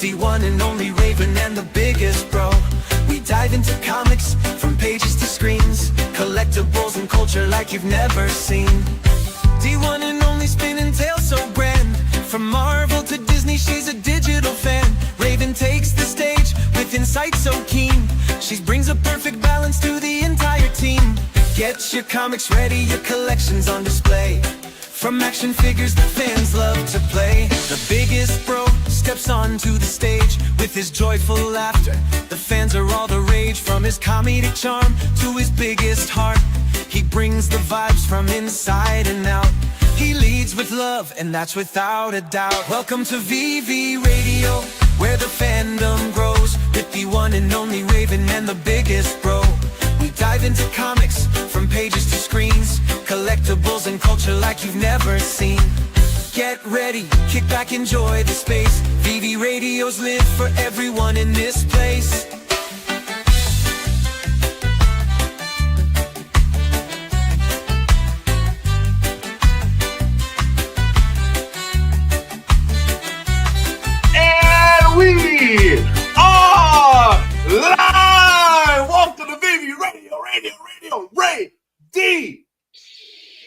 the one and only Raven and the biggest bro. We dive into comics, from pages to screens, collectibles and culture like you've never seen. The one and only spin and tail so grand, from Marvel to Disney, she's a digital fan. Raven takes the stage with insight so keen. She brings a perfect balance to the entire team. Get your comics ready, your collection's on display. From action figures that fans love to play. The biggest bro steps onto the stage with his joyful laughter. The fans are all the rage, from his comedic charm to his biggest heart. He brings the vibes from inside and out. He leads with love, and that's without a doubt. Welcome to VeVe Radio, where the fandom grows, with the one and only Raven and the biggest bro. We dive into comics, from pages to screens, collectibles and culture like you've never seen. Get ready, kick back, enjoy the space. VeVe Radios live for everyone in this place. We are live! Welcome to VeVe Radio, Ray D.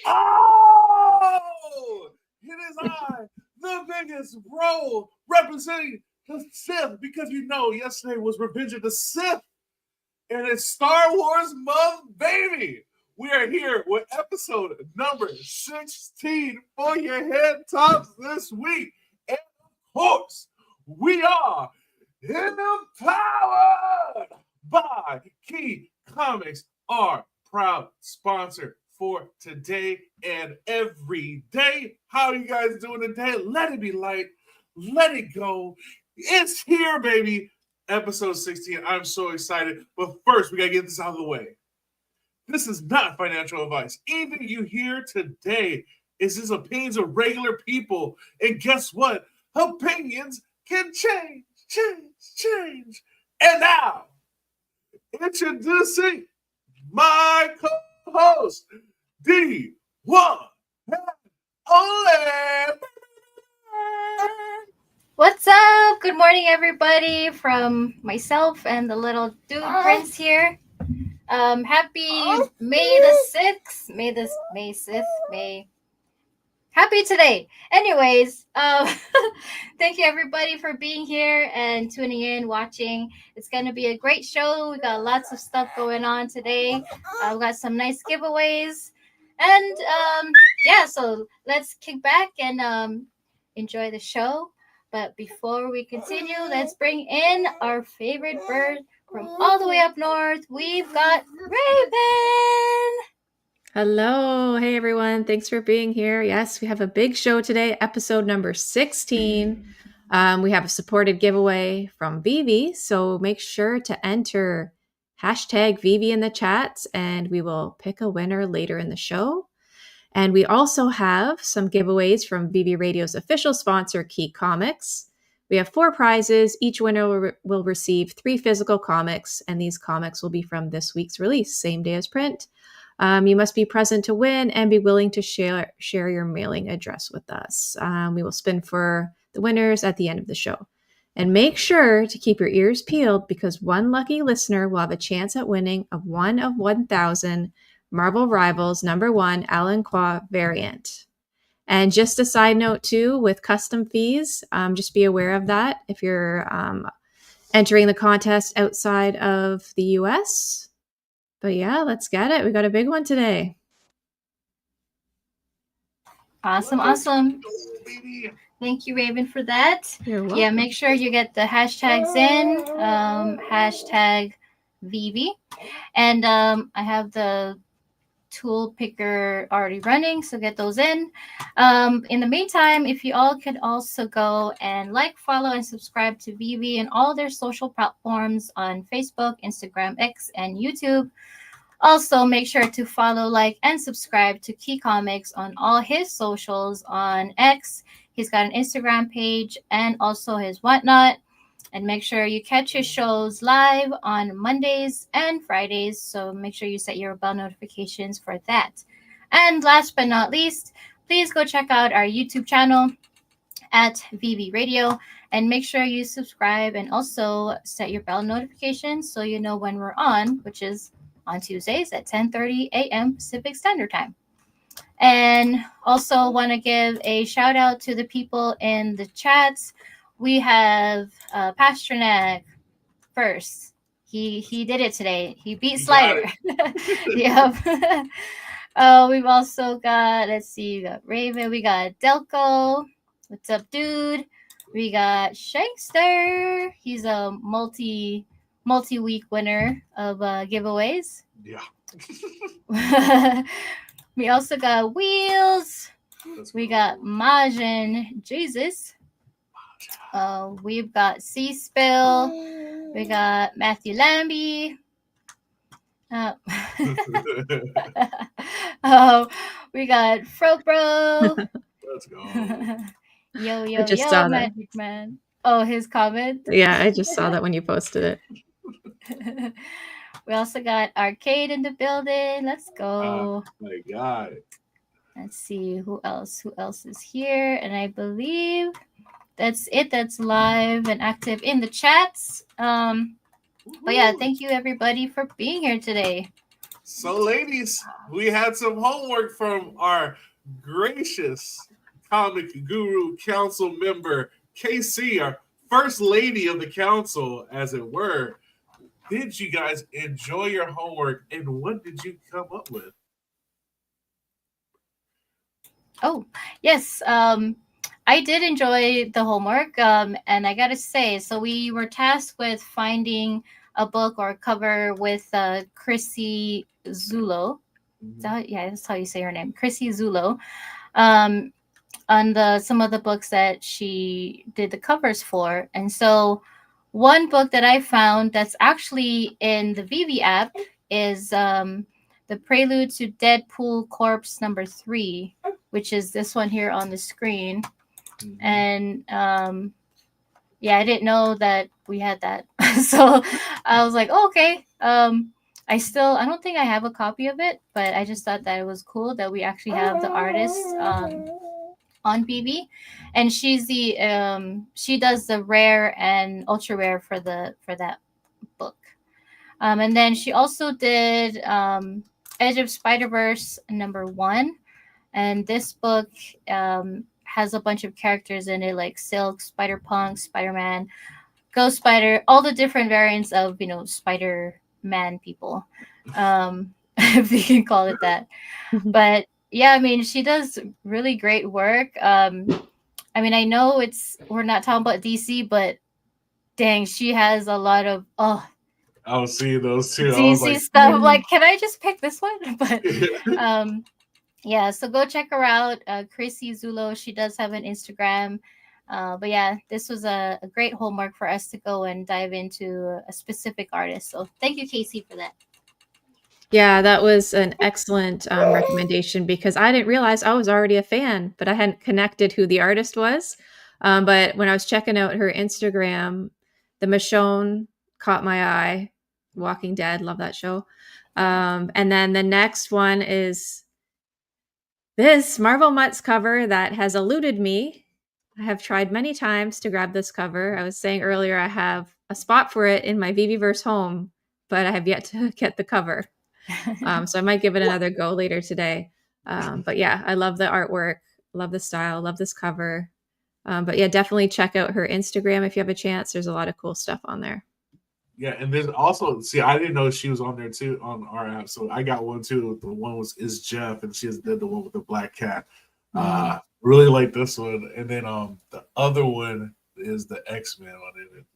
Oh! It is I, the biggest bro, representing the Sith, because you know yesterday was Revenge of the Sith, and it's Star Wars month, baby! We are here with episode number 16 for your head tops this week, and of course, we are empowered by Key Comics, our proud sponsor for today and every day. How are you guys doing today? Let it be light. Let it go. It's here, baby. Episode 16. I'm so excited. But first, we got to get this out of the way. This is not financial advice. Anything you hear today is just opinions of regular people. And guess what? Opinions can change. And now, introducing my co-host, D1 and only. What's up? Good morning, everybody, from myself and the little dude Prince here. Happy May the 6th. May. Happy today. Anyways, thank you everybody for being here and tuning in, watching. It's going to be a great show. We got lots of stuff going on today. We got some nice giveaways. And so let's kick back and enjoy the show. But before we continue, let's bring in our favorite bird from all the way up north. We've got Raven. Hello. Hey, everyone. Thanks for being here. Yes, we have a big show today, episode number 16. We have a supported giveaway from VeVe, so make sure to enter hashtag VeVe in the chats, and we will pick a winner later in the show. And we also have some giveaways from VeVe Radio's official sponsor, Key Comics. We have 4 prizes. Each winner will receive 3 physical comics, and these comics will be from this week's release, same day as print. You must be present to win and be willing to share your mailing address with us. We will spin for the winners at the end of the show. And make sure to keep your ears peeled, because one lucky listener will have a chance at winning a 1 of 1,000 Marvel Rivals #1 Alan Qua variant. And just a side note too, with custom fees, just be aware of that if you're entering the contest outside of the US. But yeah, let's get it. We got a big one today. Awesome. Thank you, Raven, for that. You're welcome. Yeah, make sure you get the hashtags in, hashtag VeVe. And I have the tool picker already running, so get those in. In the meantime, if you all could also go and like, follow, and subscribe to VeVe and all their social platforms on Facebook, Instagram, X, and YouTube. Also, make sure to follow, like, and subscribe to Key Comics on all his socials on X. He's got an Instagram page and also his whatnot. And make sure you catch his shows live on Mondays and Fridays. So make sure you set your bell notifications for that. And last but not least, please go check out our YouTube channel. at VeVe Radio. And make sure you subscribe and also set your bell notifications so you know when we're on, which is on Tuesdays at 10:30 a.m. Pacific Standard Time. And also want to give a shout out to the people in the chats. We have Pasternak first. He did it today. He beat Slider. Yep. We've also got, let's see, we got Raven, we got Delco. What's up, dude? We got Shankster. He's a multi-week winner of giveaways. Yeah. We also got Wheels. We got Majin Jesus. We've got Sea Spill. We got Matthew Lambie. We got Frobro. Let's go. Yo, I just saw that. Magic Man. Oh, his comment? Yeah, I just saw that when you posted it. We also got Arcade in the building. Let's go. Oh my God. Let's see who else is here. And I believe that's it. That's live and active in the chats. But yeah, thank you everybody for being here today. So, ladies, we had some homework from our gracious Comic Guru Council member, KC, our first lady of the council, as it were. Did you guys enjoy your homework, and what did you come up with? Oh, yes. I did enjoy the homework, and I gotta say, so we were tasked with finding a book or a cover with Chrissy Zulo. Yeah, that's how you say her name, Chrissy Zulo. On some of the books that she did the covers for, and so one book that I found that's actually in the VeVe app is The Prelude to Deadpool Corpse number 3, which is this one here on the screen. And yeah, I didn't know that we had that. So I was like, oh, okay. I don't think I have a copy of it, but I just thought that it was cool that we actually have the artist on VeVe, and she's the she does the rare and ultra rare for that book. And then she also did Edge of Spider-Verse number 1, and this book has a bunch of characters in it, like Silk, Spider-Punk, Spider-Man, Ghost Spider, all the different variants of, Spider-Man people, if you can call it that. But yeah, I mean, she does really great work. I mean, I know we're not talking about DC, but dang, she has a lot of I was seeing those too. DC stuff. I'm like, can I just pick this one? But yeah, so go check her out, Chrissy Zulo. She does have an Instagram. But yeah, this was a great homework for us to go and dive into a specific artist. So thank you, Casey, for that. Yeah, that was an excellent recommendation because I didn't realize I was already a fan, but I hadn't connected who the artist was. But when I was checking out her Instagram, the Michonne caught my eye. Walking Dead, love that show. And then the next one is this Marvel Mutts cover that has eluded me. I have tried many times to grab this cover. I was saying earlier I have a spot for it in my VeVeverse home, but I have yet to get the cover. So I might give it another go later today. But yeah, I love the artwork, love the style, love this cover. But yeah, definitely check out her Instagram if you have a chance. There's a lot of cool stuff on there. Yeah, and there's also, I didn't know she was on there too on our app. So I got one too. The one is Jeff, and she did the one with the black cat. Really like this one. And then the other one is the X-Men on it.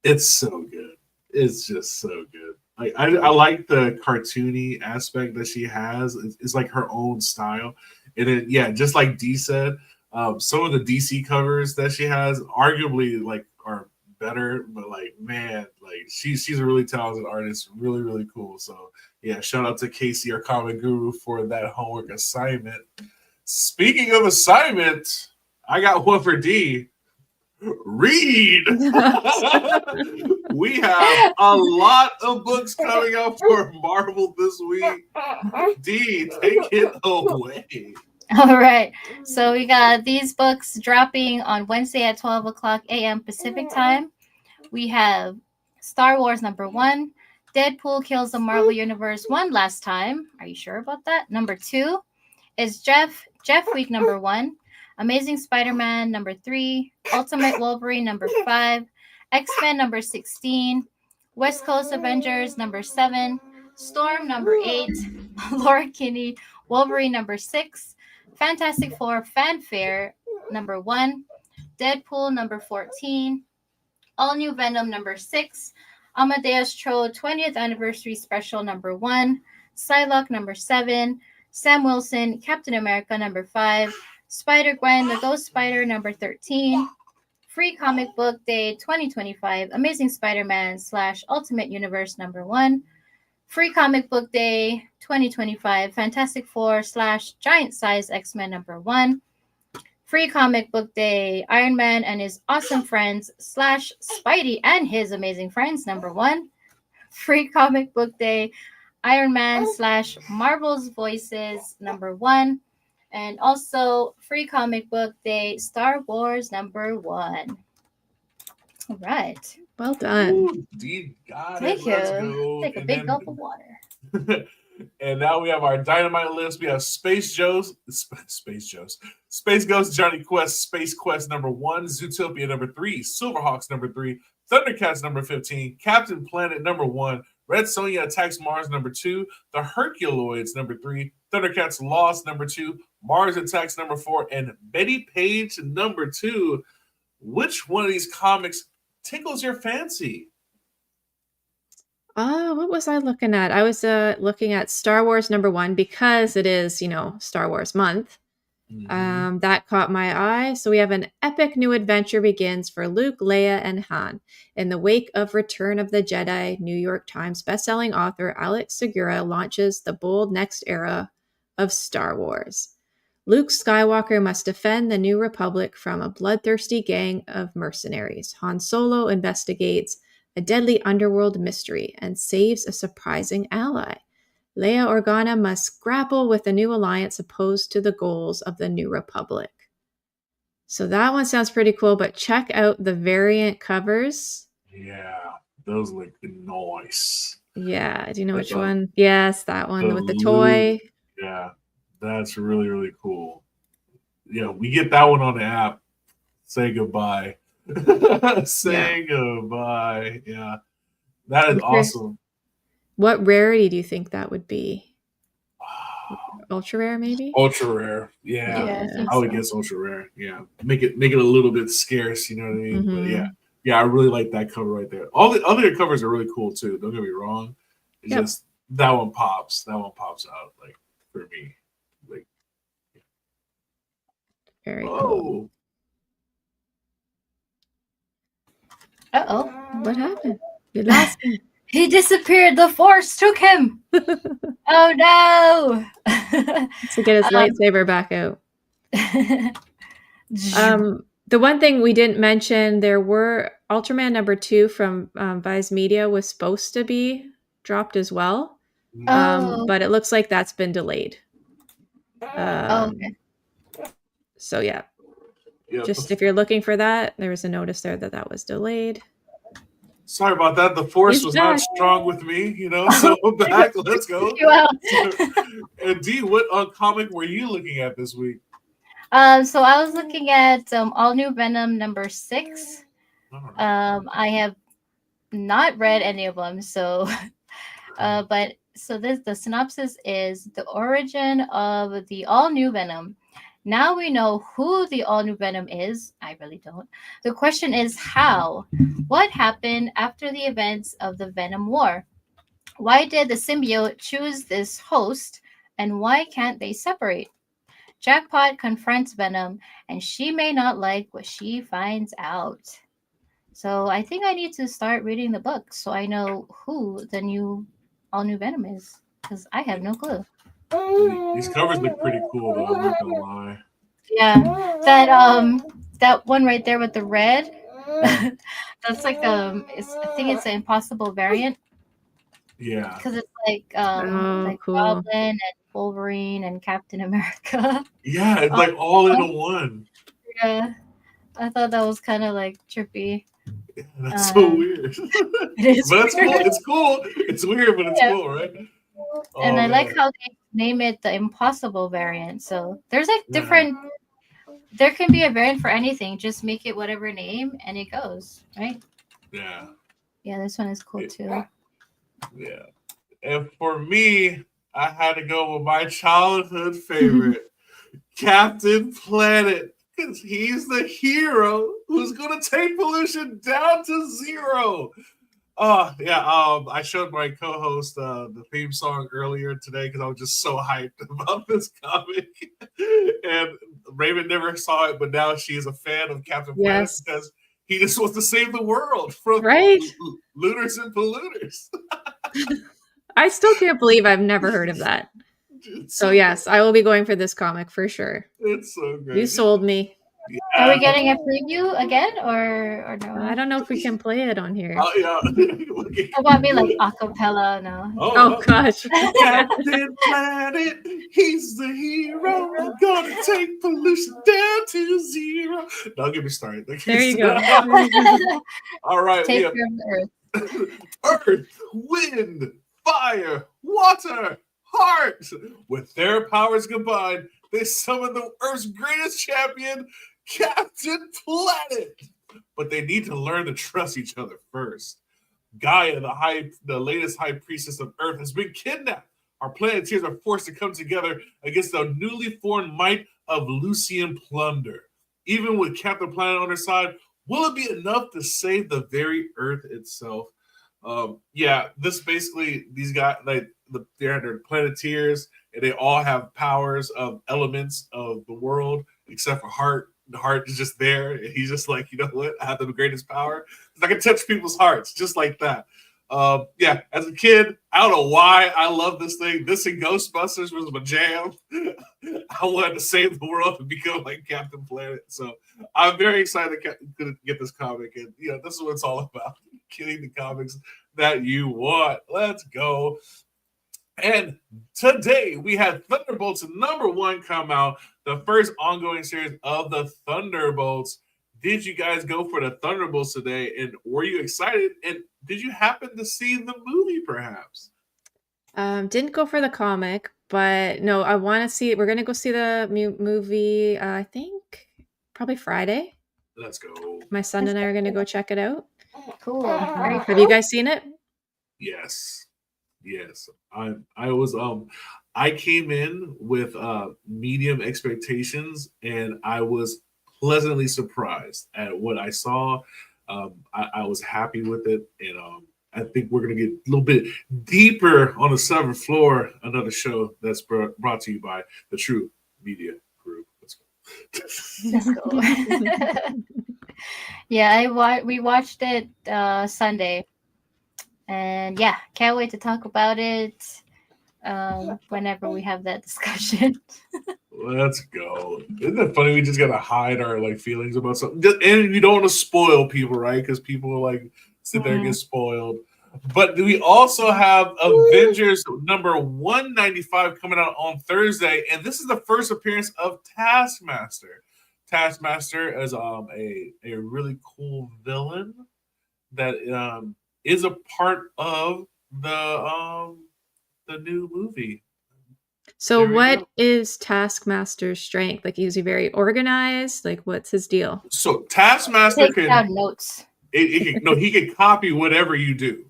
It's so good. It's just so good. I like the cartoony aspect that she has. It's like her own style. And then, yeah, just like Dee said, some of the DC covers that she has arguably like are better, but like, man, like she's a really talented artist, really, really cool. So yeah, shout out to Casey, our comic guru, for that homework assignment. Speaking of assignment, I got one for Dee. Read. We have a lot of books coming out for Marvel this week. Dee, take it away. All right. So we got these books dropping on Wednesday at 12 o'clock a.m. Pacific time. We have Star Wars #1. Deadpool kills the Marvel Universe one last time. Are you sure about that? #2 is Jeff Week #1. Amazing Spider-Man #3. Ultimate Wolverine #5. X-Men #16. West Coast Avengers #7. Storm #8. Laura Kinney Wolverine #6. Fantastic Four Fanfare #1. Deadpool #14. All New Venom #6. Amadeus Cho 20th Anniversary Special #1. Psylocke #7. Sam Wilson Captain America #5. Spider-Gwen the Ghost Spider #13. Free Comic Book Day 2025 Amazing Spider-Man / Ultimate Universe #1. Free Comic Book Day 2025 Fantastic Four / Giant Size X-Men #1. Free Comic Book Day Iron Man and His Awesome Friends / Spidey and His Amazing Friends #1. Free Comic Book Day Iron Man / Marvel's Voices #1. And also Free Comic Book Day Star Wars #1. All right. Well done. Ooh, Dee got Thank it. you. Let's go. Take a And big then- gulp of water. And now we have our dynamite list. We have Space Ghost Johnny Quest, Space Quest #1, Zootopia #3, Silverhawks #3, Thundercats #15, Captain Planet #1, Red Sonja Attacks Mars #2, The Herculoids #3, Thundercats Lost #2, Mars Attacks #4, and Betty Page #2. Which one of these comics tickles your fancy? What was I looking at? I was looking at Star Wars #1 because it is, Star Wars month. That caught my eye. So we have an epic new adventure begins for Luke, Leia, and Han. In the wake of Return of the Jedi, New York Times bestselling author Alex Segura launches the bold next era of Star Wars. Luke Skywalker must defend the New Republic from a bloodthirsty gang of mercenaries. Han Solo investigates a deadly underworld mystery and saves a surprising ally. Leia Organa must grapple with a new alliance opposed to the goals of the New Republic. So that one sounds pretty cool, but check out the variant covers. Yeah, those look nice. Yeah, do you know Like which one? Yes, that one with the toy. Yeah, that's really, really cool. Yeah, we get that one on the app. Say goodbye. Say goodbye. Yeah, that is awesome. What rarity do you think that would be? Ultra rare, maybe? Ultra rare. Yeah, I would guess ultra rare. Yeah, make it a little bit scarce. You know what I mean? But yeah, I really like that cover right there. All the other covers are really cool too. Don't get me wrong. It's just that one pops. That one pops out like for me. Like very cool. Uh-oh. What happened? You lost him. He disappeared. The Force took him. Oh no! To get his lightsaber back out. The one thing we didn't mention, there were Ultraman #2 from Vice Media was supposed to be dropped as well, but it looks like that's been delayed. Okay. So yeah. Just if you're looking for that, there was a notice there that was delayed. Sorry about that. The Force was not strong with me, so I'm back. Let's go. And Dee, what comic were you looking at this week? So I was looking at All New Venom #6. I have not read any of them, so but so the synopsis is the origin of the All New Venom. Now we know who the All New Venom is. I really don't. The question is how? What happened after the events of the Venom War? Why did the symbiote choose this host, and why can't they separate? Jackpot confronts Venom, and she may not like what she finds out. So I think I need to start reading the book so I know who the All New Venom is, because I have no clue. These covers look pretty cool, though. I'm not gonna lie. Yeah, that one right there with the red. That's like I think it's an Impossible variant. Yeah. because it's like cool. Goblin and Wolverine and Captain America. Yeah, it's like all in one. Yeah, I thought that was kind of like trippy. That's so weird. It is But it's cool. weird. It's cool. It's weird, but it's Yeah. cool, right? And Oh, I like man. how they name it the Impossible variant. So there's like Yeah. different. There can be a variant for anything. Just make it whatever name, and it goes right. Yeah. Yeah, this one is cool too. Yeah. And for me, I had to go with my childhood favorite, Captain Planet. Because he's the hero who's going to take pollution down to zero. Oh, yeah. I showed my co-host the theme song earlier today because I was just so hyped about this comic. And Raven never saw it, but now she is a fan of Captain Planet because he just wants to save the world from looters and polluters. I still can't believe I've never heard of that. So yes, I will be going for this comic for sure. It's so great. You sold me. Yeah. Are we getting a preview again or no? I don't know if we can play it on here. Oh, yeah. How about me like acapella? No. Oh gosh. Captain Planet, he's the hero. We're gonna take pollution down to zero. Don't get me started. There you go. All right. Take care of the Earth. Earth, wind, fire, water, heart. With their powers combined, they summon the Earth's greatest champion, Captain Planet. But they need to learn to trust each other first. Gaia, the latest high priestess of Earth, has been kidnapped. Our Planeteers are forced to come together against the newly formed might of Lucian Plunder. Even with Captain Planet on their side, will it be enough to save the very Earth itself? This basically, these guys, they're Planeteers, and they all have powers of elements of the world, except for Heart. The Heart is just there, and he's just like, you know what? I have the greatest power. I can touch people's hearts just like that. As a kid, I don't know why I love this thing. This and Ghostbusters was my jam. I wanted to save the world and become like Captain Planet. So I'm very excited to get this comic. And, this is what it's all about. Getting the comics that you want. Let's go. And today we had Thunderbolts #1 come out, the first ongoing series of the Thunderbolts. Did you guys go for the Thunderbolts today? And were you excited? And did you happen to see the movie perhaps? Didn't go for the comic, but no, I want to see it. We're going to go see the movie, I think probably Friday. Let's go. My son and I are going to go check it out. Cool. Have you guys seen it? Yes. I came in with medium expectations, and I was pleasantly surprised at what I saw. I was happy with it, and I think we're going to get a little bit deeper on the 7th floor, another show that's brought to you by the True Media Group. Let's go. Yeah, we watched it Sunday, and can't wait to talk about it whenever we have that discussion. Let's go. Isn't it funny? We just gotta hide our feelings about something, and you don't want to spoil people, right? Because people will sit there and get spoiled. But we also have Avengers #195 coming out on Thursday, and this is the first appearance of Taskmaster. Taskmaster is a really cool villain that is a part of the new movie. So what is Taskmaster's strength? Is he very organized? What's his deal? So Taskmaster Take down notes. He can copy whatever you do.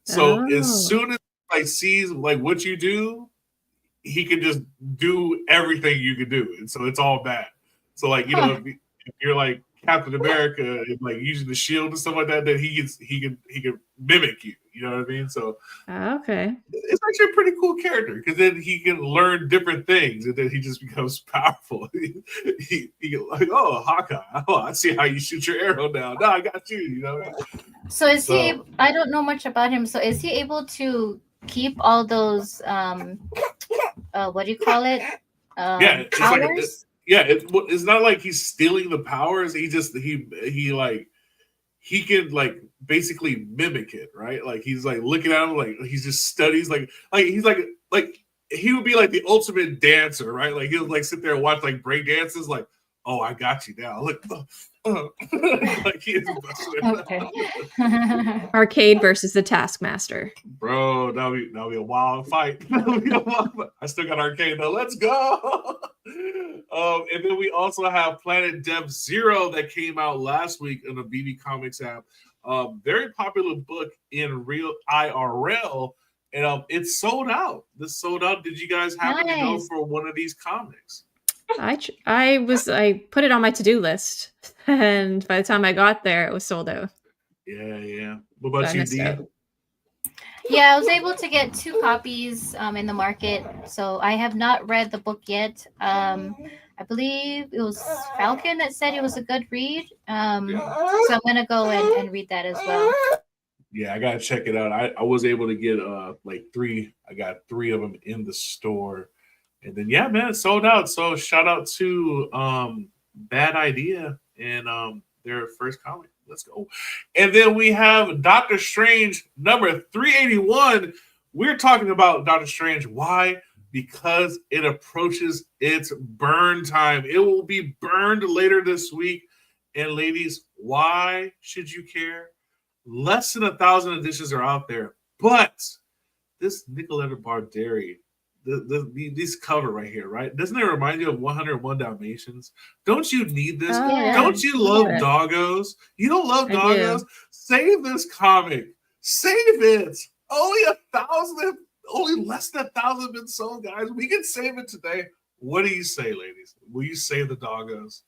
So as soon as he sees what you do, he can just do everything you can do, and so it's all bad. So if you're like Captain America and using the shield and stuff like that, then he can mimic you. You know what I mean? So okay, it's actually a pretty cool character because then he can learn different things, and then he just becomes powerful. he Hawkeye. Oh, I see how you shoot your arrow now. No, I got you. You know. So is he? I don't know much about him. So is he able to keep all those? What do you call it? Powers. It's not like he's stealing the powers. He he can like basically mimic it, right? Like he's like looking at him, like he just studies, like he's like he would be like the ultimate dancer, right? Like he'll like sit there and watch like break dances, like, oh, I got you now. Look, like he is Okay. Arcade versus the Taskmaster. bro. That'll be a wild fight. I still got Arcade though. Let's go. And then we also have Planet Dev Zero that came out last week in the VeVe Comics app. Very popular book in real IRL, and it's sold out. This sold out. Did you guys happen to go for one of these comics? I put it on my to-do list, and by the time I got there, it was sold out. Yeah. What about So you, D? Yeah, I was able to get 2 copies in the market. So I have not read the book yet. I believe it was Falcon that said it was a good read. So I'm gonna go and read that as well. Yeah, I gotta check it out. I was able to get like 3. I got 3 of them in the store. And then yeah, man, it sold out. So shout out to Bad Idea and their first comic. Let's go. And then we have Doctor Strange number 381. We're talking about Doctor Strange. Why? Because it approaches its burn time. It will be burned later this week. And ladies, why should you care? Less than 1,000 editions are out there. But this Nicoletta Barderi, this cover right here, right? Doesn't it remind you of 101 Dalmatians? Don't you need this? Oh, yeah. Don't you love doggos? You don't love doggos? Save this comic. Save it. Only 1,000, only less than 1,000 have been sold, guys. We can save it today. What do you say, ladies? Will you save the doggos?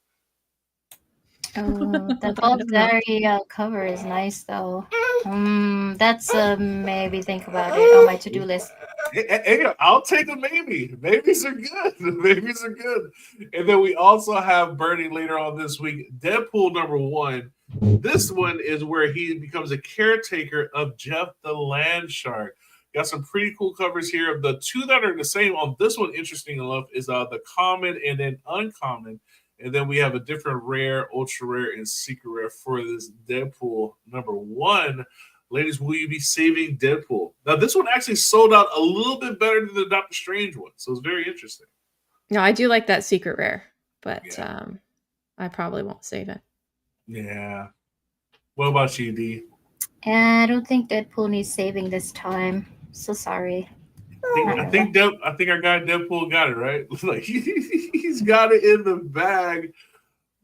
Oh, the Baldari cover is nice though. That's maybe think about it on my to-do list. Hey, I'll take a maybe. Maybes are good. Maybes are good. And then we also have burning later on this week, Deadpool number 1. This one is where he becomes a caretaker of Jeff the Land Shark. Got some pretty cool covers here. The 2 that are the same on this one, interesting enough, is the common and then uncommon. And then we have a different rare, ultra rare, and secret rare for this Deadpool number 1. Ladies, will you be saving Deadpool? Now, this one actually sold out a little bit better than the Doctor Strange one, so it's very interesting. No, I do like that secret rare, but Yeah. I probably won't save it. Yeah. What about you, D? I don't think Deadpool needs saving this time. So sorry. I think our guy Deadpool got it, right? Like he's got it in the bag.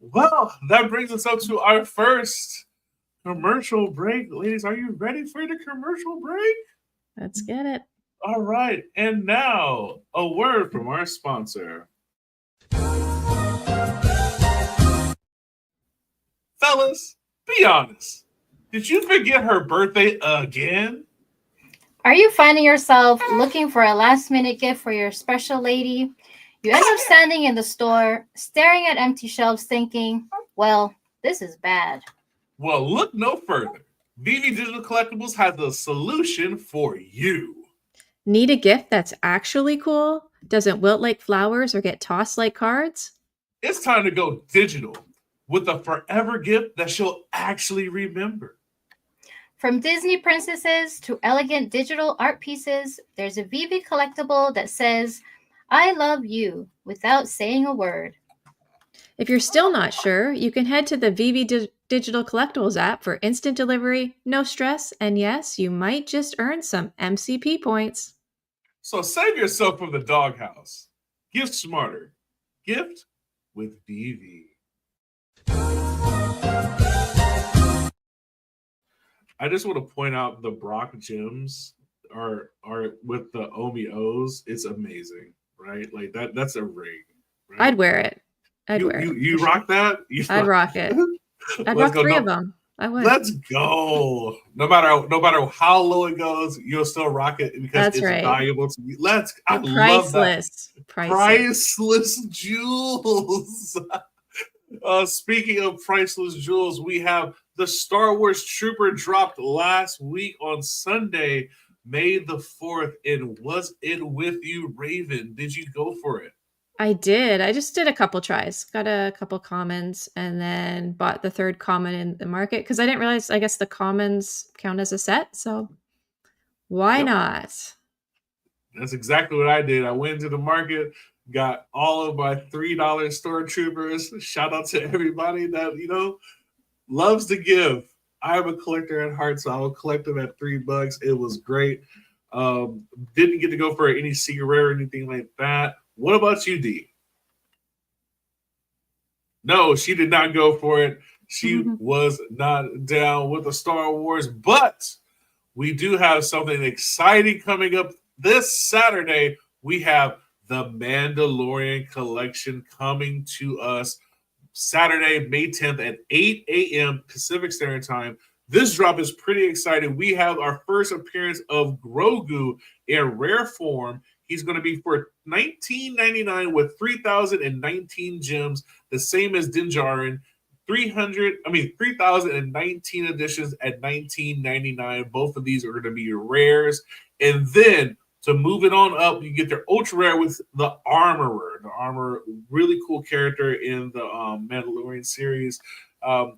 Well, that brings us up to our first commercial break. Ladies, are you ready for the commercial break? Let's get it. All right. And now, a word from our sponsor. Fellas, be honest. Did you forget her birthday again? Are you finding yourself looking for a last-minute gift for your special lady? You end up standing in the store, staring at empty shelves, thinking, well, this is bad. Well, look no further. VeVe Digital Collectibles has a solution for you. Need a gift that's actually cool? Doesn't wilt like flowers or get tossed like cards? It's time to go digital with a forever gift that she'll actually remember. From Disney princesses to elegant digital art pieces, there's a VeVe collectible that says, I love you, without saying a word. If you're still not sure, you can head to the VeVe Digital Collectibles app for instant delivery, no stress, and yes, you might just earn some MCP points. So save yourself from the doghouse. Gift smarter. Gift with VeVe. I just want to point out the Brock gems are with the Omi O's. It's amazing, right? Like that's a ring. Right? I'd wear it. You rock that? I'd rock it. I'd rock 3 of them. I would. Let's go. No matter how low it goes, you'll still rock it because it's valuable to me. I love that. Priceless jewels. Speaking of priceless jewels, we have the Star Wars Trooper dropped last week on Sunday, May the 4th. And was it with you, Raven? Did you go for it? I did. I just did a couple tries, got a couple commons, and then bought the third common in the market because I didn't realize. I guess the commons count as a set, so why Yep. not? That's exactly what I did. I went to the market, got all of my $3 stormtroopers. Shout out to everybody that, loves to give. I'm a collector at heart, so I will collect them at $3. It was great. Didn't get to go for any secret rare or anything like that. What about you, D? No, she did not go for it. She was not down with the Star Wars, but we do have something exciting coming up this Saturday. We have the Mandalorian collection coming to us Saturday, May 10th at 8 a.m. Pacific Standard Time. This drop is pretty exciting. We have our first appearance of Grogu in rare form. He's going to be for $19.99 with 3,019 gems, the same as Din Djarin. 3,019 editions at $19.99. Both of these are going to be your rares. And then to move it on up, you get their ultra rare with the Armorer. The Armorer, really cool character in the Mandalorian series.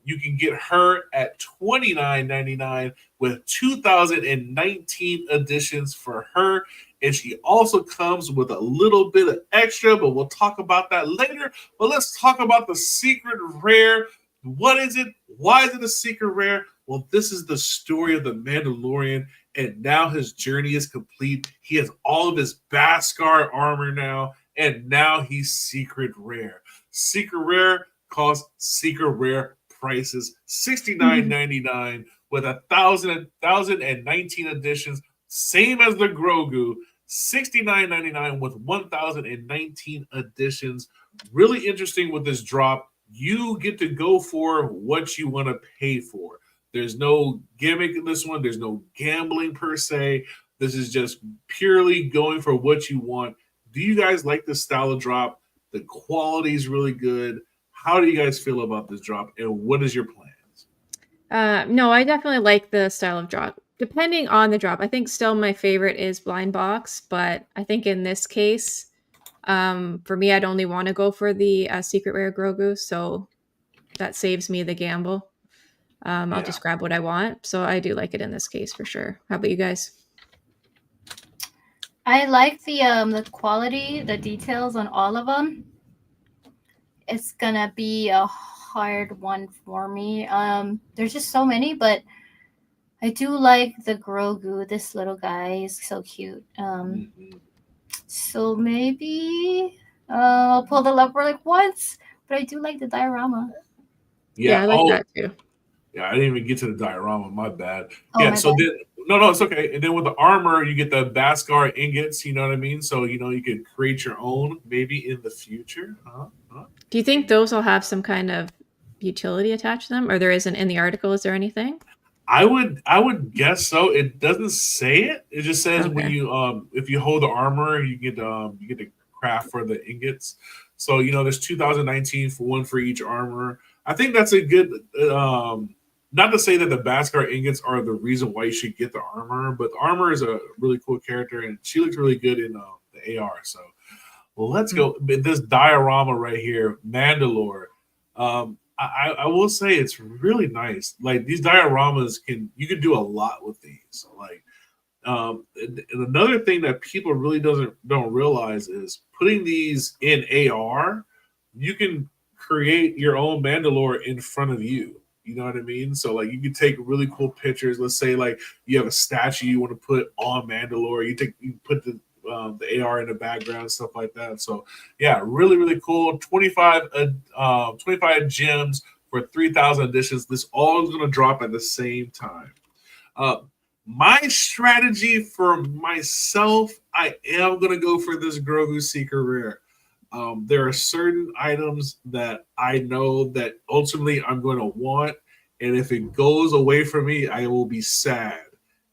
You can get her at $29.99 with 2019 editions for her. And she also comes with a little bit of extra, but we'll talk about that later. But let's talk about the secret rare. What is it? Why is it a secret rare? Well, this is the story of the Mandalorian, and now his journey is complete. He has all of his Beskar armor now, and now he's secret rare. Secret rare costs secret rare prices, $69.99 with 1,019 editions, same as the Grogu. $69.99 with 1,019 editions. Really interesting with this drop. You get to go for what you want to pay for. There's no gimmick in this one. There's no gambling per se. This is just purely going for what you want. Do you guys like this style of drop? The quality is really good. How do you guys feel about this drop, and what is your plans? No, I definitely like the style of drop. Depending on the drop, I think still my favorite is blind box, but I think in this case, for me, I'd only want to go for the secret rare Grogu, so that saves me the gamble. I'll just grab what I want, so I do like it in this case for sure. How about you guys? I like the quality, the details on all of them. It's gonna be a hard one for me. There's just so many, but I do like the Grogu. This little guy is so cute. So maybe I'll pull the lever like once, but I do like the diorama. Yeah, I like that too. Yeah, I didn't even get to the diorama. My bad. Oh, yeah, my so bad. then no, it's okay. And then with the armor, you get the Beskar ingots. You know what I mean? So you could create your own maybe in the future. Do you think those will have some kind of utility attached to them, or there isn't in the article? Is there anything? I would guess so. It doesn't say it. It just says when you if you hold the armor, you get to craft for the ingots. So there's 2019 for one for each armor. I think that's a good. Not to say that the Beskar ingots are the reason why you should get the armor, but the armor is a really cool character, and she looks really good in the AR. So, well, let's go. This diorama right here, Mandalore. I will say it's really nice. Like these dioramas you can do a lot with these. Like, and another thing that people really don't realize is putting these in AR. You can create your own Mandalore in front of you. You know what I mean? So like you can take really cool pictures. Let's say like you have a statue you want to put on Mandalore. You put the AR in the background, stuff like that. So yeah, really, really cool. 25 gems for 3,000 editions. This all is going to drop at the same time. My strategy for myself, I am going to go for this Grogu Secret Rare. There are certain items that I know that ultimately I'm going to want, and if it goes away from me, I will be sad.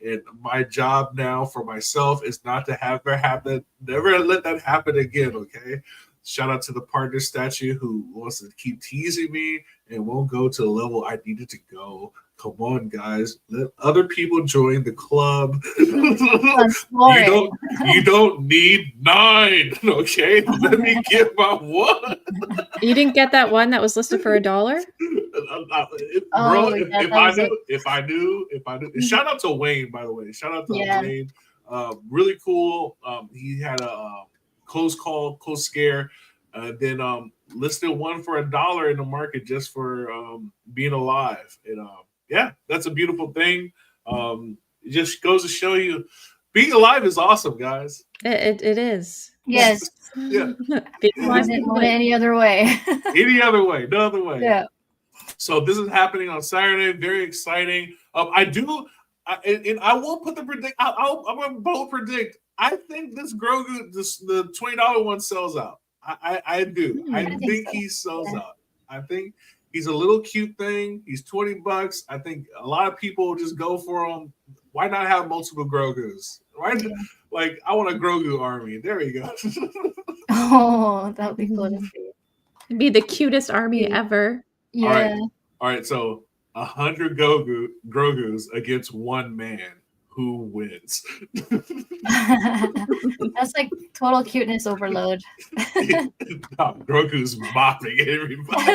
And my job now for myself is not to have that happen. Never let that happen again, okay? Shout out to the partner statue who wants to keep teasing me and won't go to the level I needed to go. Come on, guys. Let other people join the club. You don't need 9. Okay. Let me get my 1. You didn't get that one that was listed for $1? Bro, if I knew. Shout out to Wayne, by the way. Shout out to Wayne. Really cool. He had a close scare. Then listed one for $1 in the market just for being alive. And yeah, that's a beautiful thing. It just goes to show you being alive is awesome, guys. It is. Yes. Yeah. Wasn't any other way. Any other way, no other way. Yeah. So this is happening on Saturday. Very exciting. I won't put the predict. I'm going to bold predict. I think this Grogu, the $20 one sells out. I do. I think he sells out. I think he's a little cute thing. He's $20. I think a lot of people will just go for him. Why not have multiple Grogus? Right? Like, I want a Grogu army. There we go. Oh, that would be cool to see. It'd be the cutest army ever. Yeah. All right. So 100 Grogus against one man. Who wins? That's like total cuteness overload. Grogu's mopping everybody.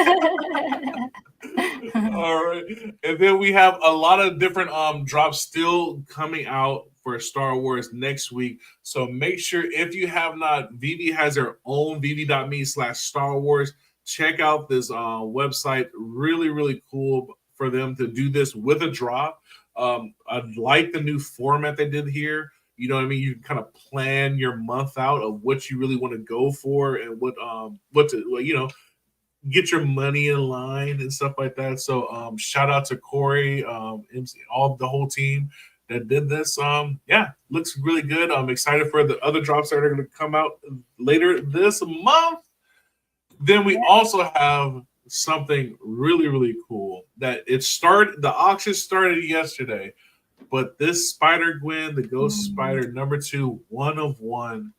All right. And then we have a lot of different drops still coming out for Star Wars next week. So make sure, if you have not, VeVe has their own VeVe.me/Star Wars. Check out this website. Really, really cool for them to do this with a drop. I like the new format they did here. You know what I mean? You can kind of plan your month out of what you really want to go for and what to get your money in line and stuff like that. So shout out to Corey, MC, the whole team that did this. Yeah, looks really good. I'm excited for the other drops that are going to come out later this month. Then we also have something really, really cool that the auction started yesterday, but this Spider-Gwen, the Ghost Spider #2, 1 of 1,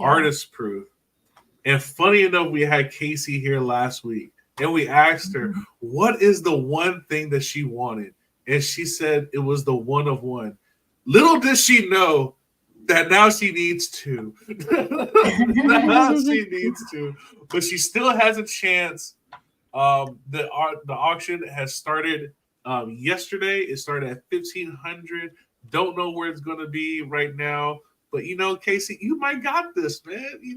artist proof. And funny enough, we had Casey here last week and we asked her, what is the one thing that she wanted? And she said it was the 1 of 1. Little did she know that now she needs 2. Now she needs 2, but she still has a chance. The auction has started yesterday. It started at 1,500. Don't know where it's going to be right now, but Casey, you might got this, man. You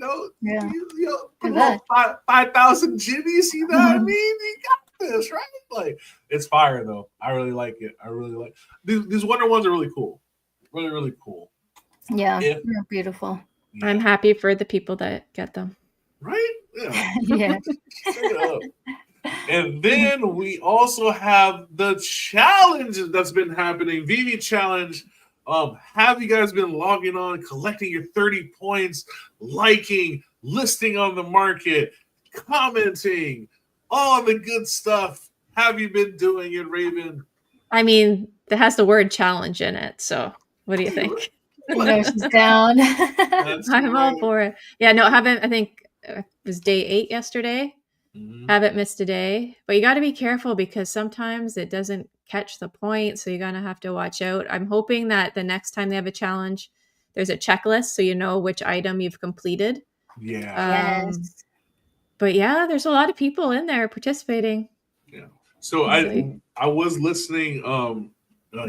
put on 5,000 jimmies. You know what I mean? You got this, right? Like, it's fire though. I really like it. I really like these Wonder Ones are really cool. Really, really cool. Yeah, they're beautiful. Yeah. I'm happy for the people that get them. Right? Yeah. Yeah. Straight up. And then we also have the challenge that's been happening, VeVe challenge. Have you guys been logging on, collecting your 30 points, liking, listing on the market, commenting, all the good stuff? Have you been doing it, Raven? I mean, it has the word challenge in it. So what do you think? She's down. I'm all for it. Yeah, no, I haven't. I think it was day 8 yesterday. Haven't missed a day, but you got to be careful because sometimes it doesn't catch the point. So you're going to have to watch out. I'm hoping that the next time they have a challenge, there's a checklist so you know which item you've completed. Yeah. Yes. But yeah, there's a lot of people in there participating. Yeah. So I was listening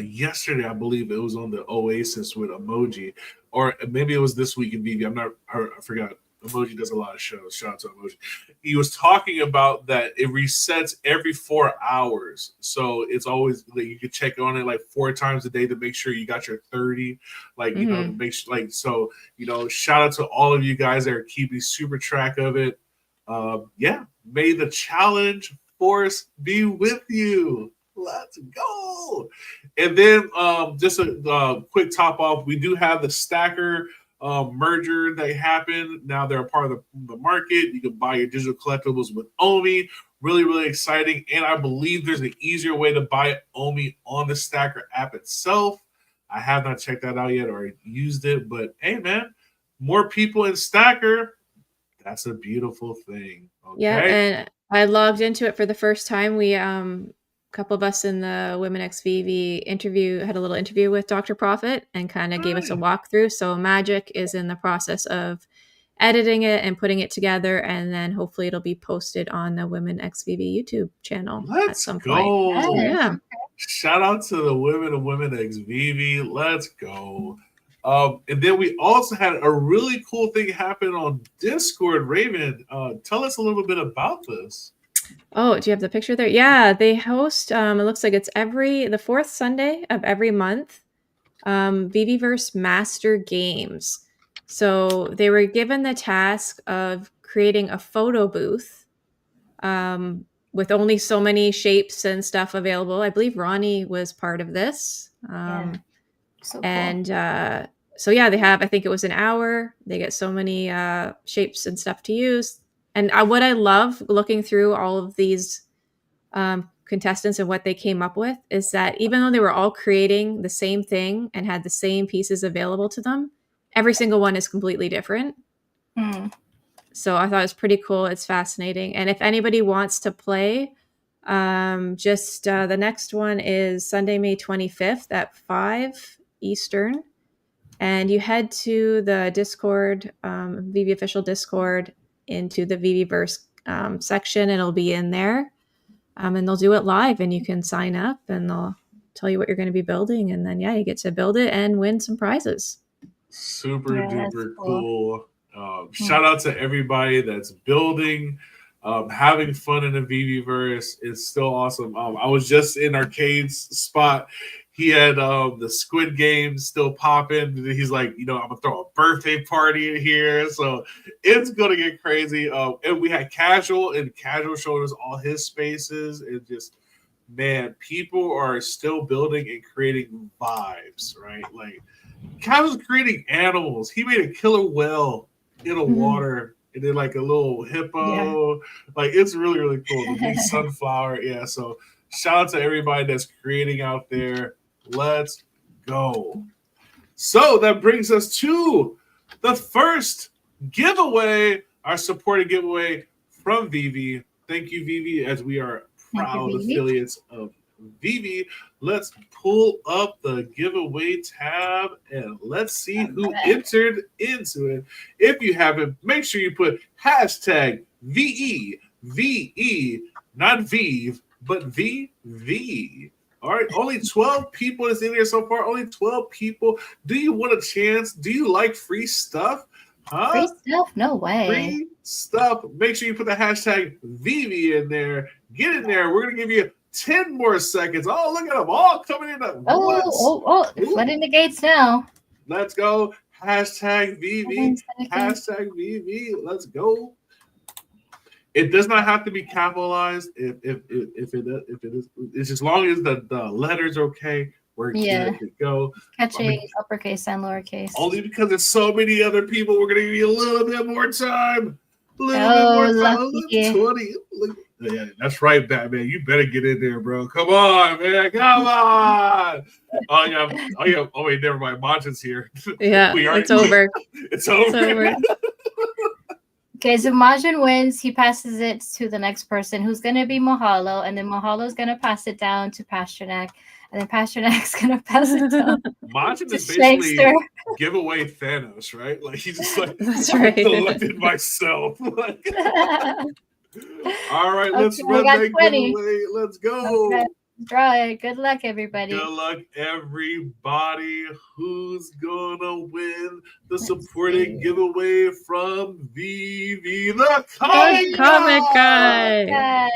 yesterday, I believe it was on the Oasis with Emoji, or maybe it was this week in VeVe. I forgot. Emoji does a lot of shows. Shout out to Emoji. He was talking about that it resets every 4 hours. So it's always like you can check on it like 4 times a day to make sure you got your 30. Like, to make sure, like, so, shout out to all of you guys that are keeping super track of it. Yeah. May the challenge force be with you. Let's go. And then just a quick top off. We do have the Stacker merger that happened. Now they're a part of the market. You can buy your digital collectibles with Omi. Really, really exciting. And I believe there's an easier way to buy Omi on the Stacker app itself. I have not checked that out yet or used it, but hey, man, more people in Stacker. That's a beautiful thing. Okay. Yeah, and I logged into it for the first time. We a couple of us in the Women X VeVe had a little interview with Dr. Profit and kind of gave us a walkthrough. So Magic is in the process of editing it and putting it together, and then hopefully it'll be posted on the Women X VeVe YouTube channel at some point. Go. Yeah. Shout out to the women of Women X VeVe. Let's go. And then we also had a really cool thing happen on Discord. Raven, tell us a little bit about this. Oh, do you have the picture there? Yeah, they host, it looks like it's the fourth Sunday of every month, VeVeverse Master Games. So they were given the task of creating a photo booth with only so many shapes and stuff available. I believe Ronnie was part of this. So cool. And so yeah, they have, I think it was an hour. They get so many shapes and stuff to use. And what I love looking through all of these contestants and what they came up with is that even though they were all creating the same thing and had the same pieces available to them, every single one is completely different. So I thought it was pretty cool. It's fascinating. And if anybody wants to play, the next one is Sunday, May 25th at 5 Eastern. And you head to the Discord, VeVe official Discord, into the VeVeverse section, and it'll be in there. And they'll do it live, and you can sign up, and they'll tell you what you're going to be building. And then, you get to build it and win some prizes. Super duper cool. Shout out to everybody that's building, having fun in the VeVeverse. It's still awesome. I was just in Arcade's spot. He had the Squid Game still popping. He's like, I'm gonna throw a birthday party in here, so it's gonna get crazy. And we had Casual, and Casual showed us all his spaces. And just, man, people are still building and creating vibes, right? Like, Casual's creating animals. He made a killer whale in a water, and then like a little hippo. Yeah. Like, it's really, really cool. The big sunflower. Yeah. So shout out to everybody that's creating out there. Let's go. So that brings us to the first giveaway, our supported giveaway from VeVe. Thank you, VeVe, as we are proud affiliates of VeVe. Let's pull up the giveaway tab and let's see who entered into it. If you haven't, make sure you put hashtag VeVe, not Vive, but VeVe. All right, only 12 people is in here so far. Only 12 people. Do you want a chance? Do you like free stuff? Huh? Free stuff? No way. Free stuff. Make sure you put the hashtag VeVe in there. Get in there. We're going to give you 10 more seconds. Oh, look at them all coming in at once. Flooding the gates now. Let's go. Hashtag VeVe. Hashtag VeVe. Let's go. It does not have to be capitalized. If it is, it's as long as the letters are okay. We're good to go. Catching uppercase and lowercase. Only because there's so many other people, we're gonna give you a little bit more time. A little bit more time. 20. Yeah, that's right, Batman. You better get in there, bro. Come on, man. Come on. Oh yeah. Oh wait, never mind. Majin's here. Yeah, it's over. It's over. Okay, so Majin wins. He passes it to the next person, who's going to be Mahalo, and then Mahalo's going to pass it down to Pasternak, and then Pasternak's going to pass it down Majin is basically give away Thanos, right? Like, he's just like, that's right. I collected myself. Like, all right, let's run that giveaway. Let's go. Okay. Draw it. Good luck, everybody. Good luck, everybody. Who's gonna win the supported giveaway from VeVe, the comic guy?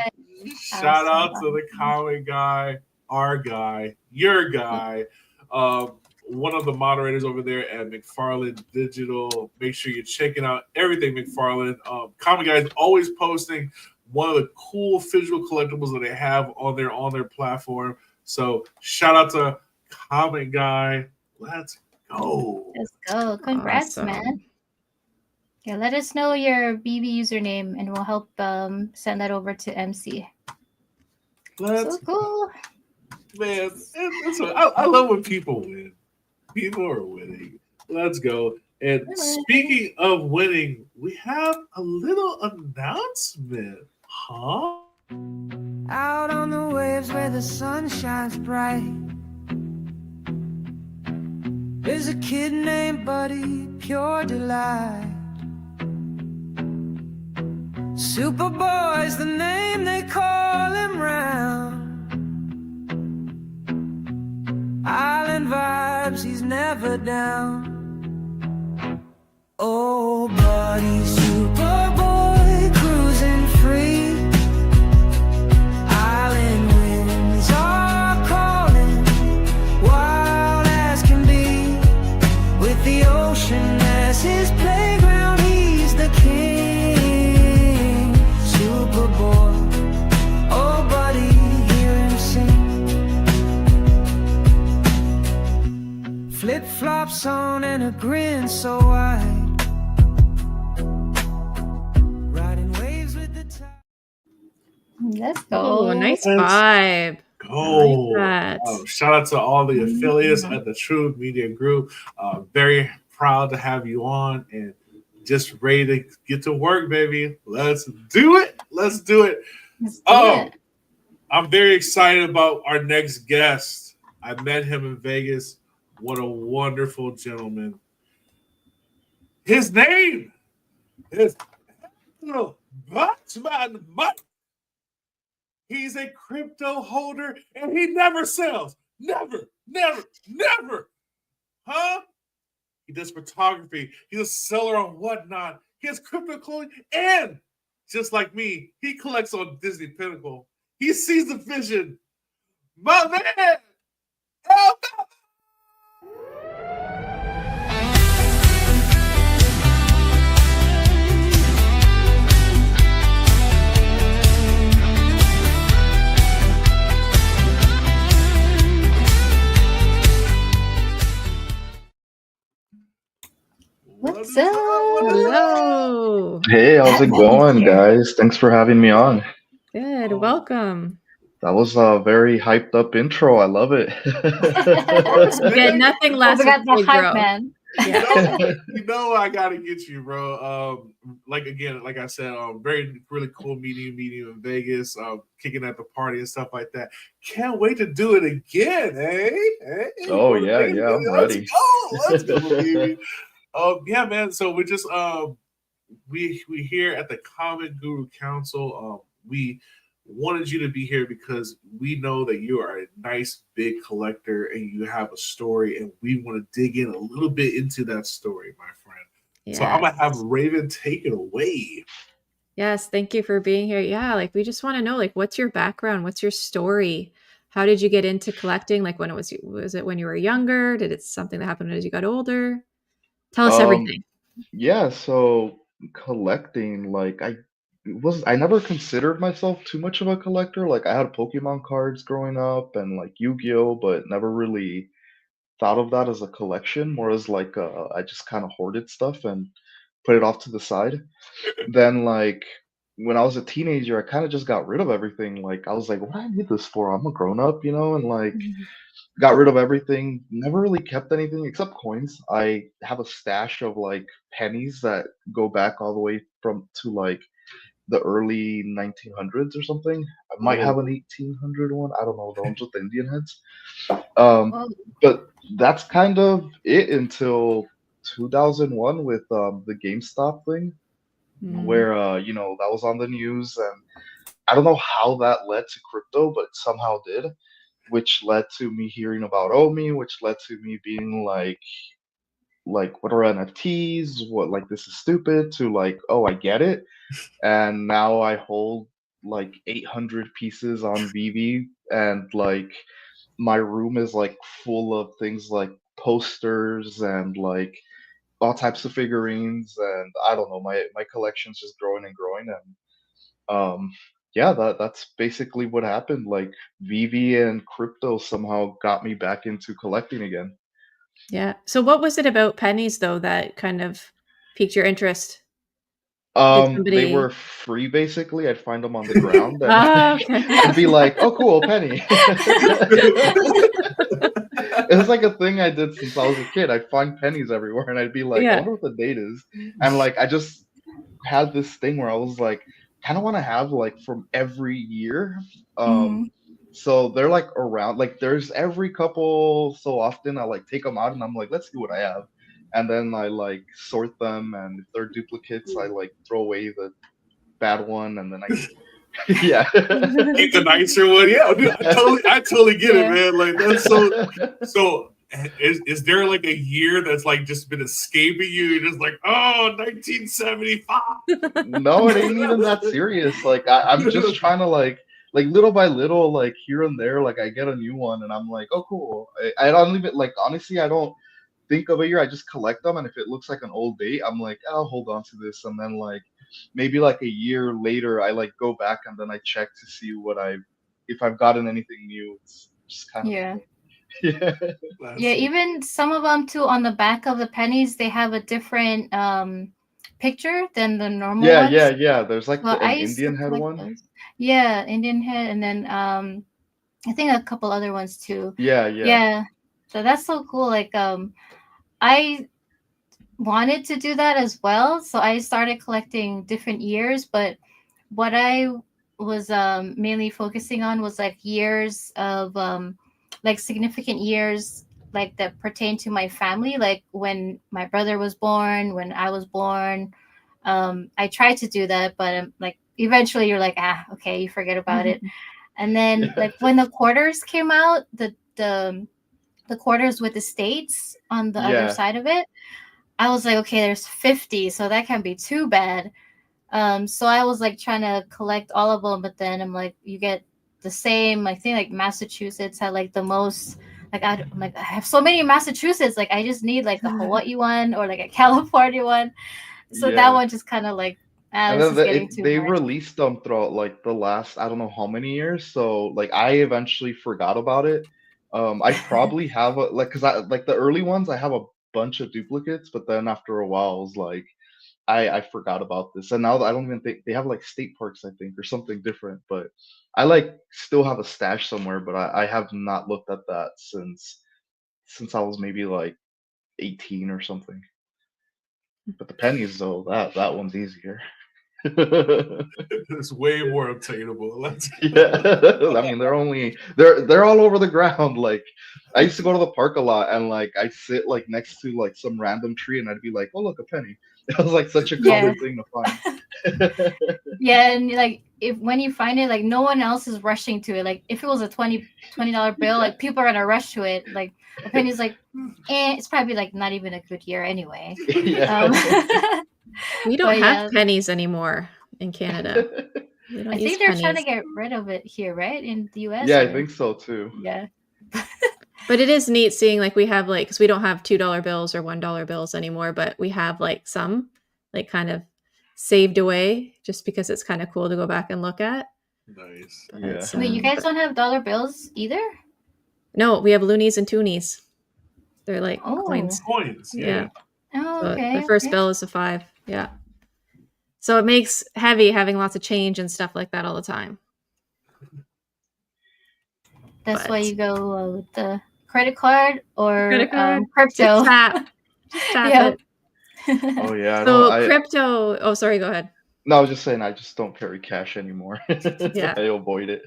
Shout out to the comic guy, our guy, your guy. One of the moderators over there at McFarland Digital. Make sure you're checking out everything McFarland. Comic guy is always posting one of the cool visual collectibles that they have on their platform. So shout out to Comic Guy. Let's go. Let's go. Congrats, man. Yeah, let us know your VeVe username and we'll help send that over to MC. Let's so cool. Man, I love when people win. People are winning. Let's go. And speaking of winning, we have a little announcement, huh? Out on the waves where the sun shines bright, there's a kid named Buddy, pure delight. Superboy's the name they call him round. Island vibes, he's never down. Oh, Buddy, Superboy, cruising free. Island winds are calling, wild as can be. With the ocean as his playground, he's the king. Superboy, oh Buddy, hear him sing. Flip-flops on and a grin so wide. Riding waves with the tide. Let's go. Oh, nice Let's vibe. Go. I like that. Shout out to all the affiliates at the True Media Group. Very proud to have you on and just ready to get to work, baby. Let's do it. Let's do it. Let's do Oh, it. I'm very excited about our next guest. I met him in Vegas. What a wonderful gentleman. His name is Batman Mike. He's a crypto holder and he never sells. Never, never, never. Huh? He does photography. He's a seller on whatnot. He has crypto clothing and just like me, he collects on Disney Pinnacle. He sees the vision. My man! El Baba! What's up? Hello. Hey, how's it going, guys? Thanks for having me on. Good. Oh. Welcome. That was a very hyped up intro. I love it. You get nothing less. We got than the big hype bro. man. Yeah. You know I gotta get you, bro. Like again, like I said, very really cool meeting you in Vegas, kicking at the party and stuff like that. Can't wait to do it again, Hey? Oh, yeah, I'm ready. Let's go, baby. Yeah, man. So we're just we here at the Comic Guru Council. We wanted you to be here because we know that you are a nice big collector and you have a story, and we want to dig in a little bit into that story, my friend. So I'm gonna have Raven take it away. Yes, thank you for being here. Yeah, like we just want to know, like, what's your background? What's your story? How did you get into collecting? Like, when was it when you were younger? Did it something that happened as you got older? Tell us everything. Yeah, so collecting, like I never considered myself too much of a collector. Like I had Pokemon cards growing up and like Yu-Gi-Oh, but never really thought of that as a collection, more as like I just kind of hoarded stuff and put it off to the side. Then like when I was a teenager, I kind of just got rid of everything. Like I was like, what do I need this for? I'm a grown up, and like got rid of everything. Never really kept anything except coins. I have a stash of like pennies that go back all the way to like the early 1900s or something. I might have an 1800 one. I don't know, the ones with the Indian heads. But that's kind of it until 2001 with the GameStop thing, where that was on the news, and I don't know how that led to crypto, but it somehow did, which led to me hearing about Omi, which led to me being like what are NFTs? What, like, this is stupid, to like, oh, I get it. And now I hold like 800 pieces on VeVe, and like my room is like full of things like posters and like all types of figurines, and I don't know, my collection's just growing and growing. And yeah, that's basically what happened. Like VeVe and crypto somehow got me back into collecting again. Yeah. So what was it about pennies though that kind of piqued your interest? They were free basically. I'd find them on the ground and okay. I'd be like, oh cool, penny. it was like a thing I did since I was a kid. I'd find pennies everywhere, and I'd be like, I Yeah. wonder what the date is. And like, I just had this thing where I was like, kind of want to have like from every year. Mhm. So they're like around, like there's every couple so often I like take them out and I'm like, let's see what I have. And then I like sort them, and if they're duplicates, I like throw away the bad one, and then I yeah. Keep the nicer one. Yeah, dude, I totally get it, Yeah. man. Like that's so. Is there like a year that's like just been escaping you? You're just like, oh, 1975. No, it ain't even that serious. Like I'm just trying to like little by little, like here and there, like I get a new one and I'm like, oh cool. I don't even like honestly I don't think of a year, I just collect them, and if it looks like an old date, I'm like, I'll hold on to this, and then like maybe like a year later I like go back and then I check to see what if I've gotten anything new. It's just kind of Yeah. yeah. Yeah, even some of them too, on the back of the pennies, they have a different picture than the normal Yeah, ones. yeah, yeah. There's like Well, an I used to Indian head collect one. those. Yeah, Indian head, and then I think a couple other ones too. Yeah, yeah. Yeah, so that's so cool. Like I wanted to do that as well, so I started collecting different years. But what I was mainly focusing on was like years of like significant years, like that pertain to my family, like when my brother was born, when I was born. I tried to do that, but like eventually you're like, okay, you forget about it. And then like when the quarters came out, the quarters with the states on the other Yeah. side of it, I was like, okay, there's 50, so that can't be too bad. So I was like trying to collect all of them, but then I'm like, you get the same. I think like Massachusetts had like the most. Like I'm like, I have so many in Massachusetts. Like I just need like a Hawaii one or like a California one. So that Yeah. one just kind of like, And this then is getting too they much. released them throughout like the last I don't know how many years. So like I eventually forgot about it. I probably have a like because I like the early ones I have a bunch of duplicates, but then after a while I was like I forgot about this, and now I don't even think they have like state parks I think or something different. But I like still have a stash somewhere, but I have not looked at that since I was maybe like 18 or something. But the pennies though that one's easier. It's way more obtainable. Let's Yeah, I mean they're all over the ground. Like I used to go to the park a lot, and like I sit like next to like some random tree, and I'd be like, "Oh look, a penny." It was like such a Yeah. common thing to find. Yeah, and like if when you find it, like no one else is rushing to it. Like if it was a $20 bill, like people are gonna rush to it. Like a penny's like, it's probably like not even a good year anyway. Yeah. We don't But have yeah. pennies anymore in Canada. We don't I use think they're trying to pennies. get rid of it here, right? In the US. Yeah, I or- think so too. Yeah. But it is neat seeing like we have like because we don't have $2 bills or $1 bills anymore, but we have like some like kind of saved away just because it's kind of cool to go back and look at. nice. But Yeah. it's, Wait, you guys don't have dollar bills either? No, we have loonies and toonies. They're like Oh. coins. Coins. Yeah. Oh, So okay. the first okay. bill is a 5. Yeah. So it makes heavy having lots of change and stuff like that all the time. That's but- why you go with the credit card or Credit card? crypto. Just tap. Just tap Yep. it. Oh yeah, I So don't. crypto. Oh, sorry. Go ahead. No, I was just saying I just don't carry cash anymore. Yeah. I avoid it.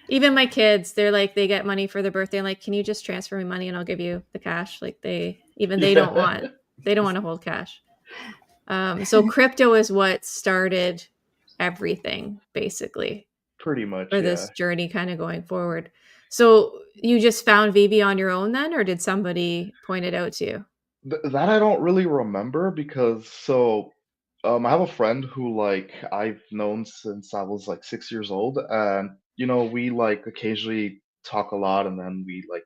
Even my kids, they're like, they get money for their birthday. I'm like, can you just transfer me money and I'll give you the cash? Like they don't want to hold cash. So crypto is what started everything basically Pretty much. for Yeah. this journey kind of going forward. So you just found VeVe on your own then, or did somebody point it out to you? That I don't really remember because I have a friend who like I've known since I was like 6 years old, and we like occasionally talk a lot, and then we like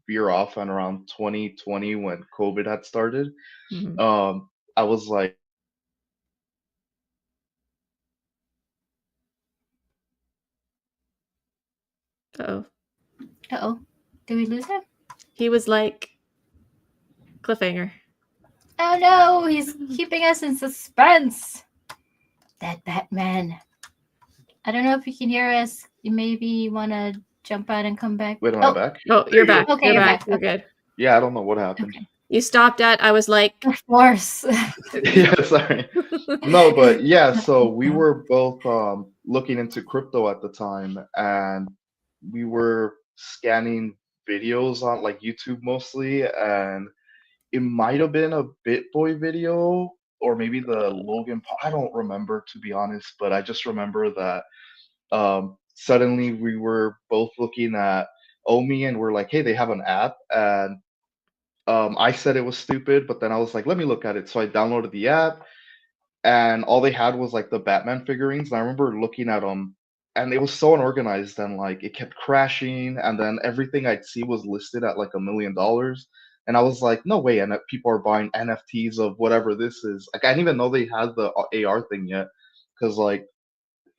veer off, and around 2020 when COVID had started, Mhm. I was like, Uh-oh. Uh-oh. Did we lose him? He was like cliffhanger. Oh no, he's keeping us in suspense. That Batman. I don't know if you can hear us. You maybe want to jump out and come back. wait, am I back? Oh, you're back. Okay, you're you're back. back. You're Okay. good. Yeah, I don't know what happened. Okay. You stopped at, I was like, Of course. Yeah, sorry. No, but yeah, so we were both looking into crypto at the time, and we were scanning videos on like YouTube mostly, and it might have been a BitBoy video or maybe the Logan Paul. I don't remember to be honest, but I just remember that suddenly we were both looking at Omi and we're like, hey, they have an app, and I said it was stupid, but then I was like, let me look at it. So I downloaded the app, and all they had was like the Batman figurines. And I remember looking at them, and it was so unorganized, and like it kept crashing, and then everything I'd see was listed at like $1 million. And I was like, no way, and that people are buying NFTs of whatever this is. Like I didn't even know they had the AR thing yet, because like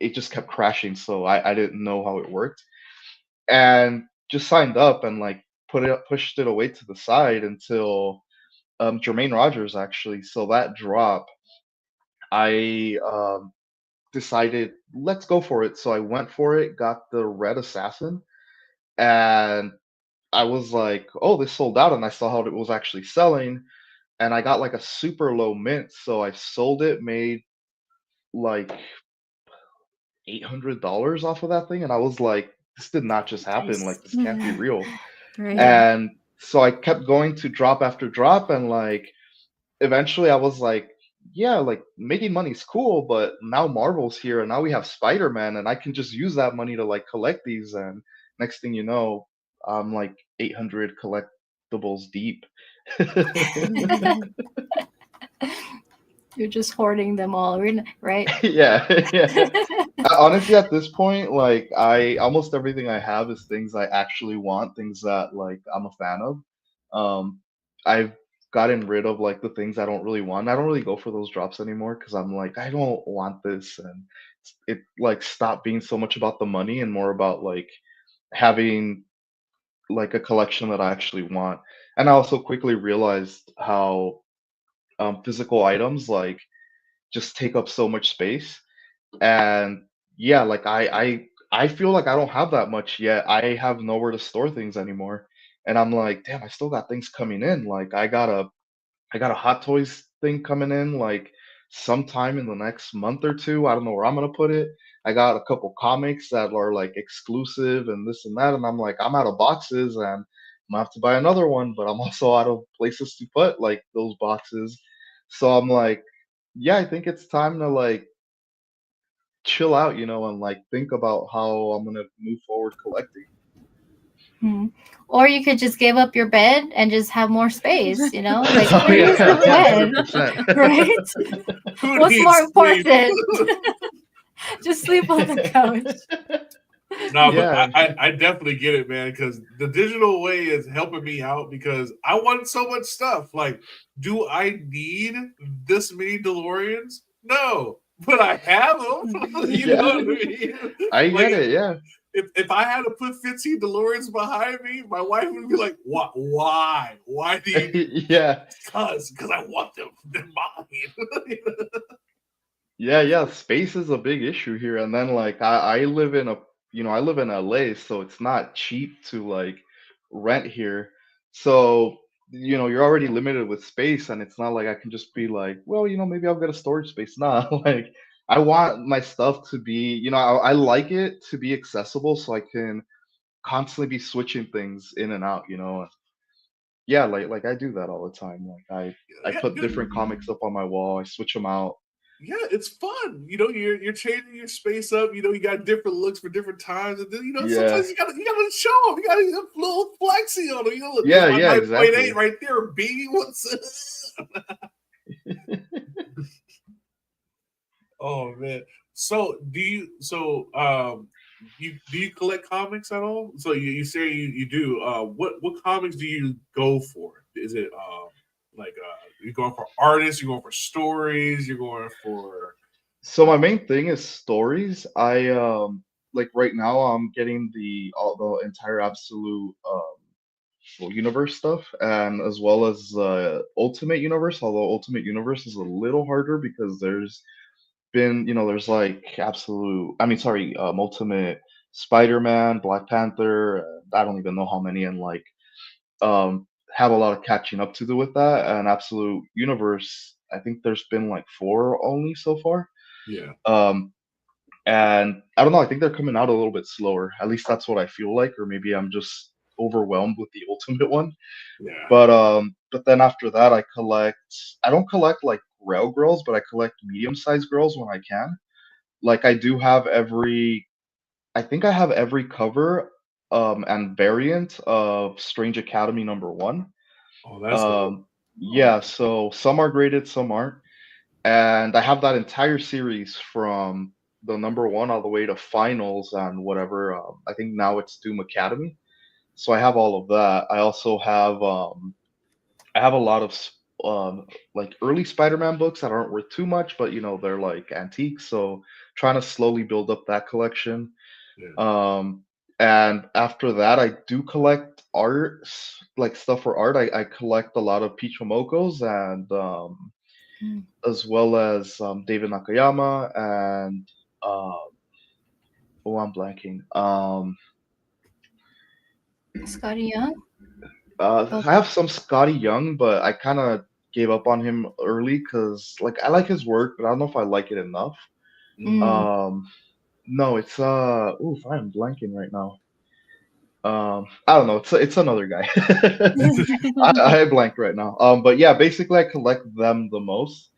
it just kept crashing, so I didn't know how it worked, and just signed up and like pushed it away to the side until Jermaine Rogers actually. So that drop, I decided let's go for it. So I went for it, got the Red Assassin, and I was like, oh, this sold out, and I saw how it was actually selling, and I got like a super low mint, so I sold it, made like $800 off of that thing, and I was like, this did not just happen. Nice. Like this can't be real. right. Yeah. And so I kept going to drop after drop, and like eventually I was like, yeah, like making money's cool, but now Marvel's here and now we have Spider-Man and I can just use that money to like collect these, and next thing you know, I'm like 800 collectibles deep. You're just hoarding them all, right? Yeah, yeah. Honestly, at this point, like I almost everything I have is things I actually want, things that like I'm a fan of. I've gotten rid of like the things I don't really want. I don't really go for those drops anymore because I'm like, I don't want this, and it like stopped being so much about the money and more about like having like a collection that I actually want. And I also quickly realized how physical items like just take up so much space. And yeah, like I feel like I don't have that much yet. I have nowhere to store things anymore. And I'm like, damn, I still got things coming in. Like I got a Hot Toys thing coming in like sometime in the next month or two. I don't know where I'm gonna put it. I got a couple comics that are like exclusive and this and that, and I'm like, I'm out of boxes and I'm gonna have to buy another one, but I'm also out of places to put like those boxes. So I'm like, yeah, I think it's time to like chill out, and like think about how I'm gonna move forward collecting. Hmm. Or you could just give up your bed and just have more space, like Oh who needs yeah, the yeah, bed, 100%. right? Who What's more needs sleep? important? Just sleep on the couch. No, but Yeah, I definitely get it, man, because the digital way is helping me out because I want so much stuff. Like, do I need this many DeLoreans? No, but I have them. You know yeah, what I mean? I Like, get it. Yeah, if I had to put 15 DeLoreans behind me, my wife would be like, "What? Why? Why do you need?" yeah, Because I want them. They're mine. yeah, yeah. Space is a big issue here, and then like I live in I live in LA, so it's not cheap to like rent here. So you're already limited with space, and it's not like I can just be like, well, maybe I'll get a storage space. Nah, like I want my stuff to be, I like it to be accessible, so I can constantly be switching things in and out. Yeah, like I do that all the time. Like I Yeah, put different comics up on my wall, I switch them out. yeah, it's fun. You're changing your space up. You got different looks for different times, and then Yeah. sometimes you gotta show them. You gotta have a little flexing on them. Look, this is Yeah, my yeah, 9.8 exactly. right there, baby. What's Oh man. So do you collect comics at all? So you say you do. What comics do you go for? Is it like you going for artists? You going for stories? You're going for So my uh, main thing is stories. I like right now I'm getting the all the entire absolute universe stuff, and as well as Ultimate Universe, although Ultimate Universe is a little harder because there's like absolute, I mean sorry, Ultimate Spider-Man, Black Panther, I don't even know how many, and like um have a lot of catching up to do with that. And Absolute Universe, I think there's been like four only so far. Yeah. Um, and I don't know, I think they're coming out a little bit slower. At least that's what I feel like, or maybe I'm just overwhelmed with the ultimate one. Yeah. But then after that I don't collect like rail girls, but I collect medium-sized girls when I can. Like I do have every I think I have every cover and variant of Strange Academy #1. Oh, that's dope. Um yeah, so some are graded, some aren't. And I have that entire series from the #1 all the way to finals and whatever. I think now it's Doom Academy. So I have all of that. I have a lot of like early Spider-Man books that aren't worth too much, but they're like antiques. So trying to slowly build up that collection. Yeah. Um, and after that, I do collect art, like stuff for art. I collect a lot of Peach Momokos and Mm. as well as David Nakayama and uh, oh, I'm blanking. Scotty Young. Oh, I have some Scotty Young, but I kind of gave up on him early because like I like his work, but I don't know if I like it enough. mm. Um, no, it's oof, I am blanking right now. I don't know. It's another guy. I blanked right now. But yeah, basically I collect them the most.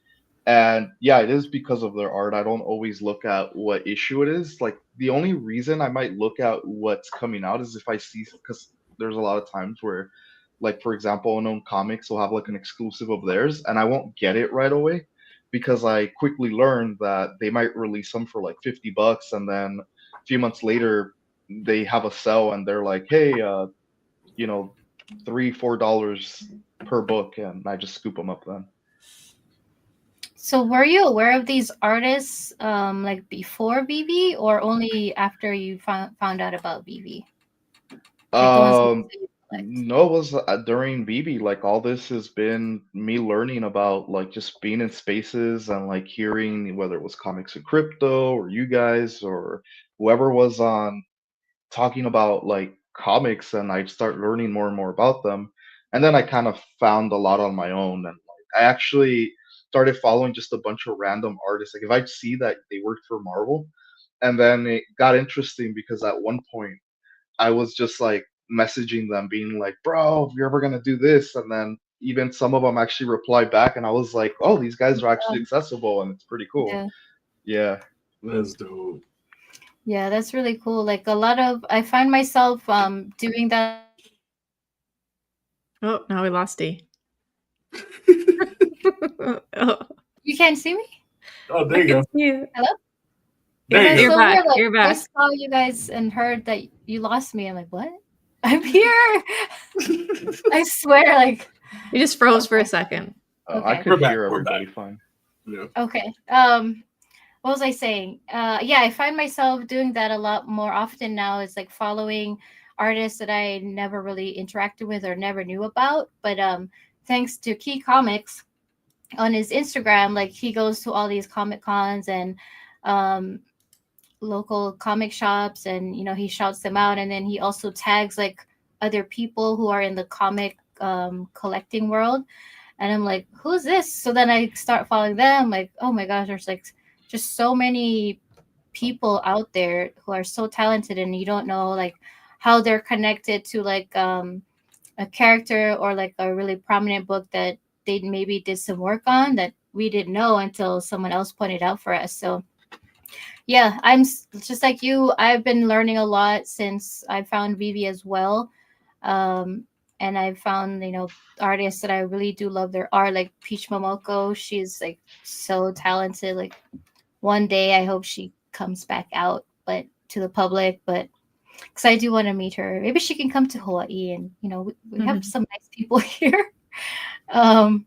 And yeah, it is because of their art. I don't always look at what issue it is. Like the only reason I might look at what's coming out is if I see, because there's a lot of times where, like for example, Unknown Comics will have like an exclusive of theirs, and I won't get it right away because I quickly learned that they might release them for like $50, and then a few months later they have a sale and they're like, hey, you know, $3, $4 per book, and I just scoop them up then. So were you aware of these artists like before VeVe or only after you found out about VeVe? Like the ones that Um, you collect. no, it was during BB. Like all this has been me learning about like just being in spaces and like hearing whether it was Comics and Crypto or you guys or whoever was on talking about like comics, and I'd start learning more and more about them. And then I kind of found a lot on my own, and like I actually started following just a bunch of random artists. Like if I see that they worked for Marvel, and then it got interesting because at one point I was just like messaging them, being like, "Bro, if you're ever gonna do this," and then even some of them actually replied back, and I was like, "Oh, these guys are actually Um, accessible, and it's pretty cool." yeah. Yeah. That's dope. Yeah, that's really cool. Like a lot of I find myself doing that. Oh, now we lost D. Oh, You can't see me? Oh, I there you can go. see you. Hello? There That's you You're go. so back. weird. Like You're I back. saw you guys and heard that you lost me. I'm like, what? I'm here. I swear, like You just froze for a okay. second. I Okay. could We're back. hear We're back. everybody fine. Yeah. Okay. What was I saying? Yeah, I find myself doing that a lot more often now. It's like following artists that I never really interacted with or never knew about. But thanks to Key Comics on his Instagram, like he goes to all these comic cons and um local comic shops, and he shouts them out, and then he also tags like other people who are in the comic collecting world, and I'm like, who's this? So then I start following them, like, oh my gosh, there's like just so many people out there who are so talented, and you don't know like how they're connected to like a character or like a really prominent book that they maybe did some work on that we didn't know until someone else pointed out for us. So yeah, just like you. I've been learning a lot since I found VeVe as well. And I found, artists that I really do love their art, like Peach Momoko. She's like so talented. Like one day I hope she comes back out, but to the public, but because I do want to meet her. Maybe she can come to Hawaii, and we have Mhm. some nice people here. Um,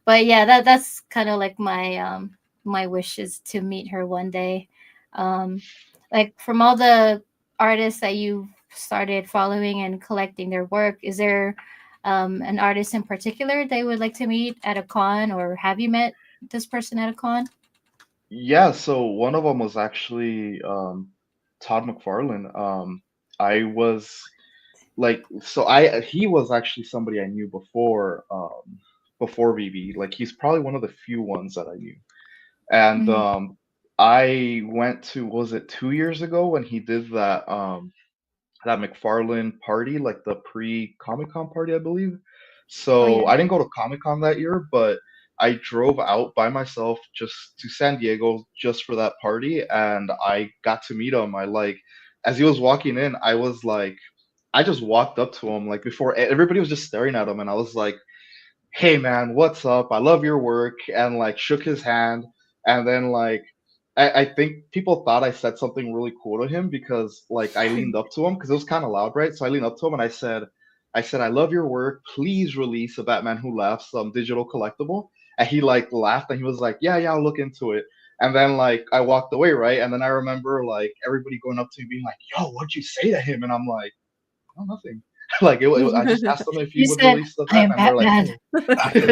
but yeah, that's kind of like my wish is to meet her one day. Um, like from all the artists that you started following and collecting their work, is there an artist in particular that you would like to meet at a con, or have you met this person at a con? Yeah, so one of them was actually Todd McFarlane. I was like so I he was actually somebody I knew before VV. Like he's probably one of the few ones that I knew. And Mhm. I went to, was it 2 years ago when he did that McFarlane party, like the pre Comic Con party, I believe. Oh So yeah. I didn't go to Comic Con that year, but I drove out by myself just to San Diego just for that party, and I got to meet him. I like, as he was walking in, I was like, I just walked up to him like before everybody was just staring at him, and I was like, hey man, what's up? I love your work, and like shook his hand, and then like I think people thought I said something really cool to him because like I leaned up to him because it was kind of loud, right? So I leaned up to him and I said, I love your work. Please release a Batman Who Laughs digital collectible. And he like laughed and he was like, yeah, I'll look into it. And then like I walked away, right? And then I remember like everybody going up to me being like, yo, what'd you say to him? And I'm like, oh, nothing. Like I just asked them if he You would said, release the "I am Batman. They're like, Batman." oh.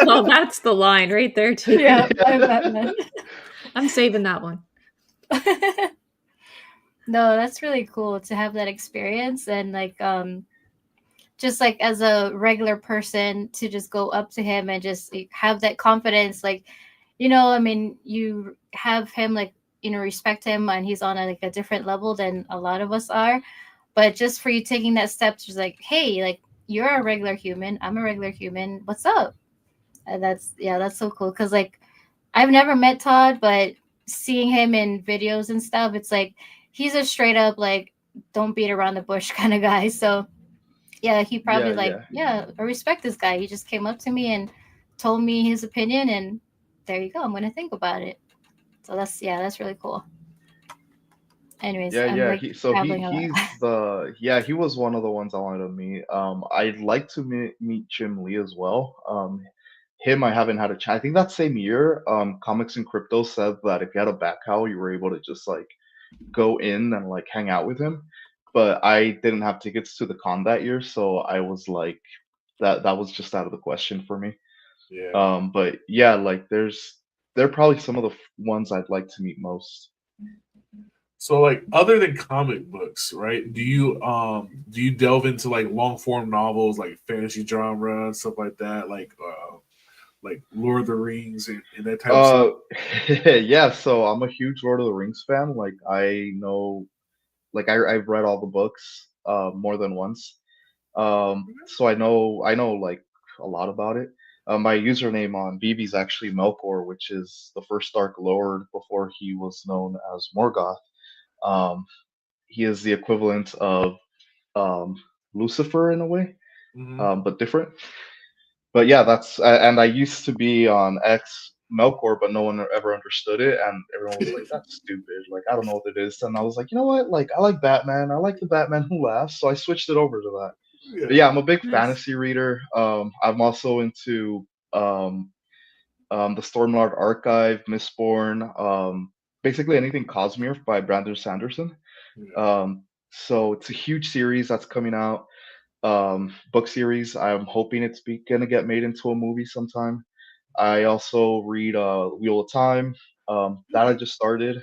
Well, that's the line right there too. Yeah, I am Batman. I'm saving that one. No, that's really cool to have that experience and like just like as a regular person to just go up to him and just like, have that confidence like I mean you have him like respect him and he's on like a different level than a lot of us are, but just for you taking that step to just like, hey, like you're a regular human, I'm a regular human, what's up? And that's so cool because like I've never met Todd, but seeing him in videos and stuff, it's like he's a straight up like don't beat around the bush kind of guy. So yeah, he probably Yeah, like, yeah. yeah, I respect this guy. He just came up to me and told me his opinion, and there you go. I'm gonna think about it. So that's really cool. Anyways, Yeah, I'm yeah. like He babbling a lot. he's the yeah, he was one of the ones I wanted to meet. I'd like to meet Jim Lee as well. Him I haven't had a chance. I think that same year, Comics and Crypto said that if you had a back cowl, you were able to just like go in and like hang out with him. But I didn't have tickets to the con that year, so I was like that was just out of the question for me. Yeah. But yeah, like they're probably some of the ones I'd like to meet most. So like other than comic books, right? Do you delve into like long form novels like fantasy genre and stuff like that, like Lord of the Rings and that type of stuff? Uh, yeah, so I'm a huge Lord of the Rings fan. Like I know, like I've read all the books more than once. So I know like a lot about it. My username on BB is actually Melkor, which is the first Dark Lord before he was known as Morgoth. Um, he is the equivalent of um, Lucifer in a way, Mm-hmm. but different. But yeah, and I used to be on X Melkor, but no one ever understood it, and everyone was like, "That's stupid. Like, I don't know what it is." And I was like, you know what? Like, I like Batman. I like the Batman Who Laughs, so I switched it over to that. But Yeah. yeah, I'm a big Nice. fantasy reader. I'm also into um, the Stormlord Archive, Mistborn, basically anything Cosmere by Brandon Sanderson. Yeah. So it's a huge series that's coming out, book series. I'm hoping gonna get made into a movie sometime. I also read Wheel of Time, that I just started,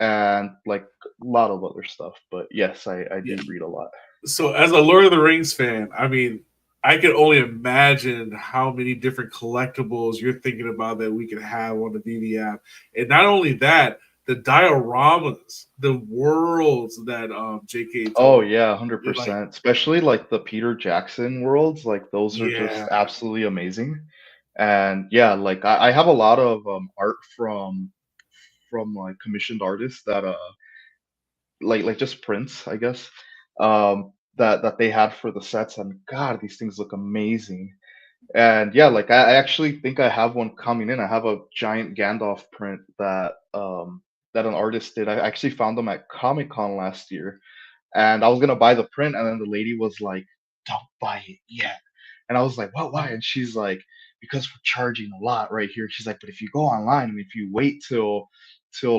and like a lot of other stuff. But yes, I Yeah. do read a lot. So as a Lord of the Rings fan, I mean, I can only imagine how many different collectibles you're thinking about that we could have on the VV app. And not only that, the dioramas, the worlds that JK Oh told, yeah, like 100%. Especially like the Peter Jackson worlds, like those are just yeah, absolutely amazing. And yeah, like I have a lot of art from like commissioned artists that like just prints, I guess, that they had for the sets, and God, these things look amazing. And yeah, like I actually think I have one coming in. I have a giant Gandalf print that an artist did. I actually found them at Comic Con last year, and I was gonna buy the print, and then the lady was like, "Don't buy it yet." And I was like, "What? Why?" And she's like, "Because we're charging a lot right here." She's like, "But if you go online and if you wait till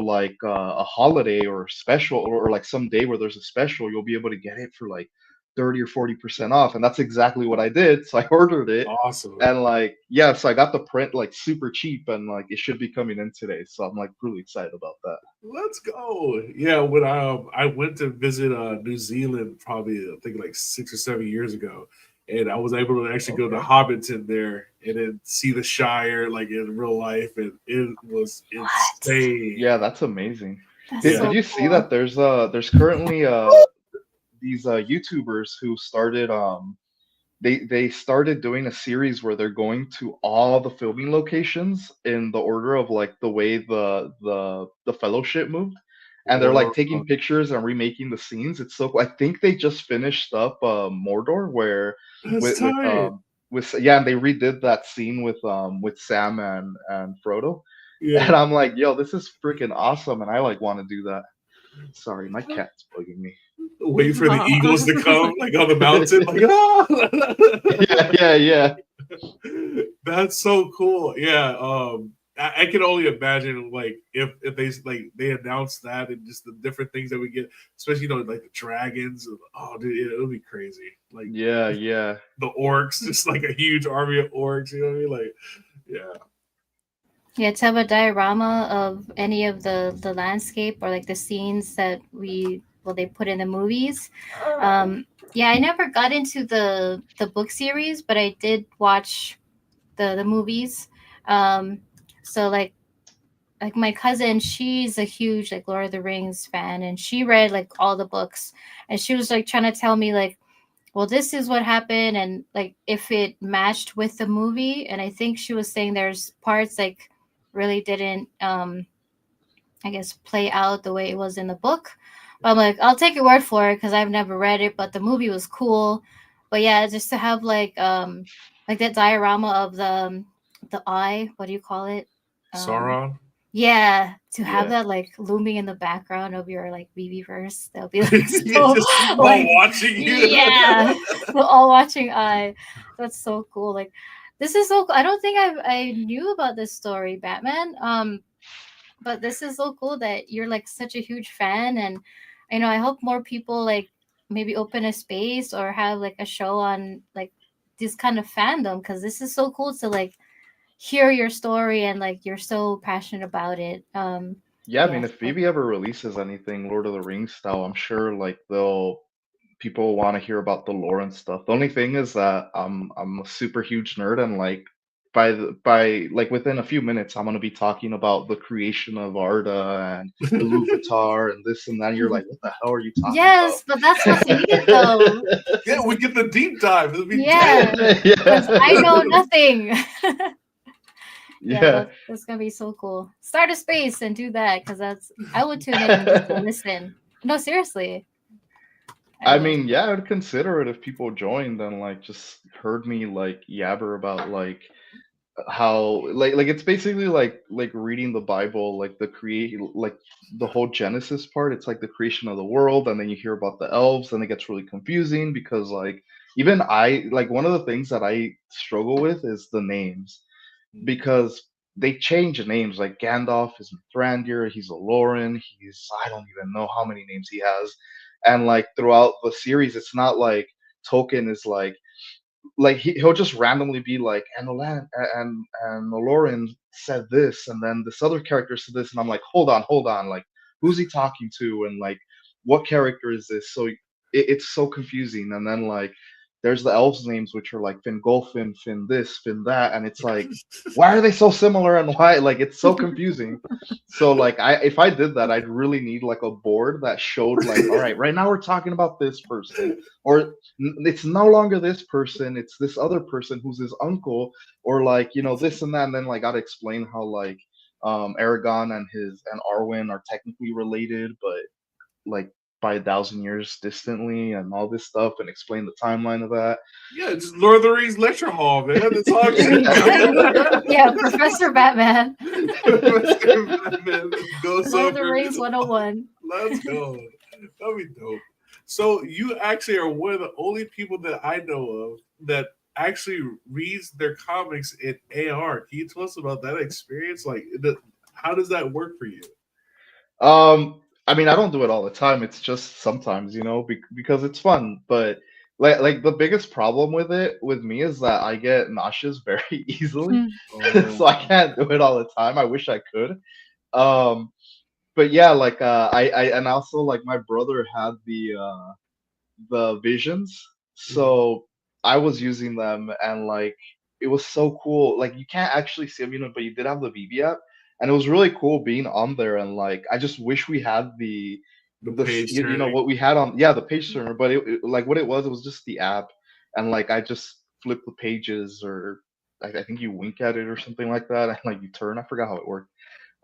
like a holiday or special or like some day where there's a special, you'll be able to get it for like 30 or 40% off. And that's exactly what I did. So I ordered it. Awesome. And like, yeah, so I got the print like super cheap and like it should be coming in today. So I'm like really excited about that. Let's go. Yeah, when I went to visit New Zealand probably I think like 6 or 7 years ago, and I was able to actually go to Okay. Hobbiton there and then see the Shire like in real life, and it was What? insane. Yeah, that's amazing. That's Did, Yeah. did so you see cool. that there's currently these YouTubers who started they started doing a series where they're going to all the filming locations in the order of like the way the fellowship moved, and they're like Or taking pictures and remaking the scenes. It's so cool. I think they just finished up Mordor where that's with with tight. um with yeah, and they redid that scene with Sam and Frodo. Yeah. And I'm like, yo, this is freaking awesome, and I like want to do that. Sorry, my cat's bugging me. Wait for the eagles to come like on the mountain, like Yeah, yeah, yeah. That's so cool. Yeah. I can only imagine like if they like they announced that and just the different things that we get, especially like the dragons. Oh, dude, it'll be crazy. Like Yeah, yeah. the orcs, just like a huge army of orcs. You know what I mean? Like, yeah. Yeah, to have a diorama of any of the landscape or like the scenes that they put in the movies. Yeah, I never got into the book series, but I did watch the movies. Um, so like my cousin, she's a huge like Lord of the Rings fan, and she read like all the books, and she was like trying to tell me like, well, this is what happened, and like if it matched with the movie. And I think she was saying there's parts like really didn't I guess play out the way it was in the book. But I'm like, I'll take your word for it because I've never read it, but the movie was cool. But yeah, just to have like that diorama of the eye, what do you call it? Um Sauron. yeah, to have Yeah. that like looming in the background of your like VeVe verse, that'll be like It's so just all like watching you. yeah, the all watching eye. That's so cool. Like this is so cool. I don't think I knew about this story, Batman. But this is so cool that you're like such a huge fan, and I hope more people like maybe open a space or have like a show on like this kind of fandom, because this is so cool to like hear your story and like you're so passionate about it. Yeah, I Yeah, mean, if so Phoebe ever releases anything Lord of the Rings style, I'm sure like they'll people want to hear about the lore and stuff. The only thing is that I'm a super huge nerd, and like by like within a few minutes I'm gonna be talking about the creation of Arda and Iluvatar and this and that. You're like, what the hell are you talking about? yes, but that's what's needed though. Yeah, we get the deep dive. It'll be Yeah, dope. because I know Yeah. nothing. Yeah, Yeah. that's gonna be so cool. Start a space and do that, because I would tune in and just listen. No, seriously, I I would. mean, yeah, I'd consider it if people joined and like just heard me like yabber about like how like it's basically like reading the Bible, like the create like the whole Genesis part. It's like the creation of the world, and then you hear about the elves, and it gets really confusing because like even I like one of the things that I struggle with is the names because they change names. Like Gandalf is Mithrandir, he's a Lauren, he's I don't even know how many names he has, and like throughout the series, it's not like Tolkien is like he'll just randomly be like, and the Lauren said this, and then this other character said this, and I'm like, hold on, like who's he talking to, and like what character is this? So it's so confusing, and then like there's the elves names which are like Fingolfin, Fin this, Fin that, and it's like, why are they so similar and why like it's so confusing. So like I if I did that, I'd really need like a board that showed like, all right, right now we're talking about this person, or it's no longer this person, it's this other person who's his uncle, or like this and that, and then like gotta explain how like Aragon and Arwen are technically related, but like by 1,000 years distantly, and all this stuff, and explain the timeline of that. Yeah, just Lord of the Rings lecture hall, man. It's all good. Yeah, Professor Batman. Man, goes Lord of the over. Rings 101. Let's go. That'd be dope. So you actually are one of the only people that I know of that actually reads their comics in AR. Can you tell us about that experience? Like, how does that work for you? I mean, I don't do it all the time. It's just sometimes, because it's fun. But like the biggest problem with it with me is that I get nauseous very easily, Oh, so I can't do it all the time. I wish I could. Um, but yeah, like I and also like my brother had the visions, mhm. so I was using them and like it was so cool. Like you can't actually see them, but you did have the VeVe app, and it was really cool being on there. And like I just wish we had The page turning. what we had on, yeah, the page turner. But like what it was just the app, and like I just flip the pages, or I think you wink at it or something like that, and like you turn. I forgot how it worked.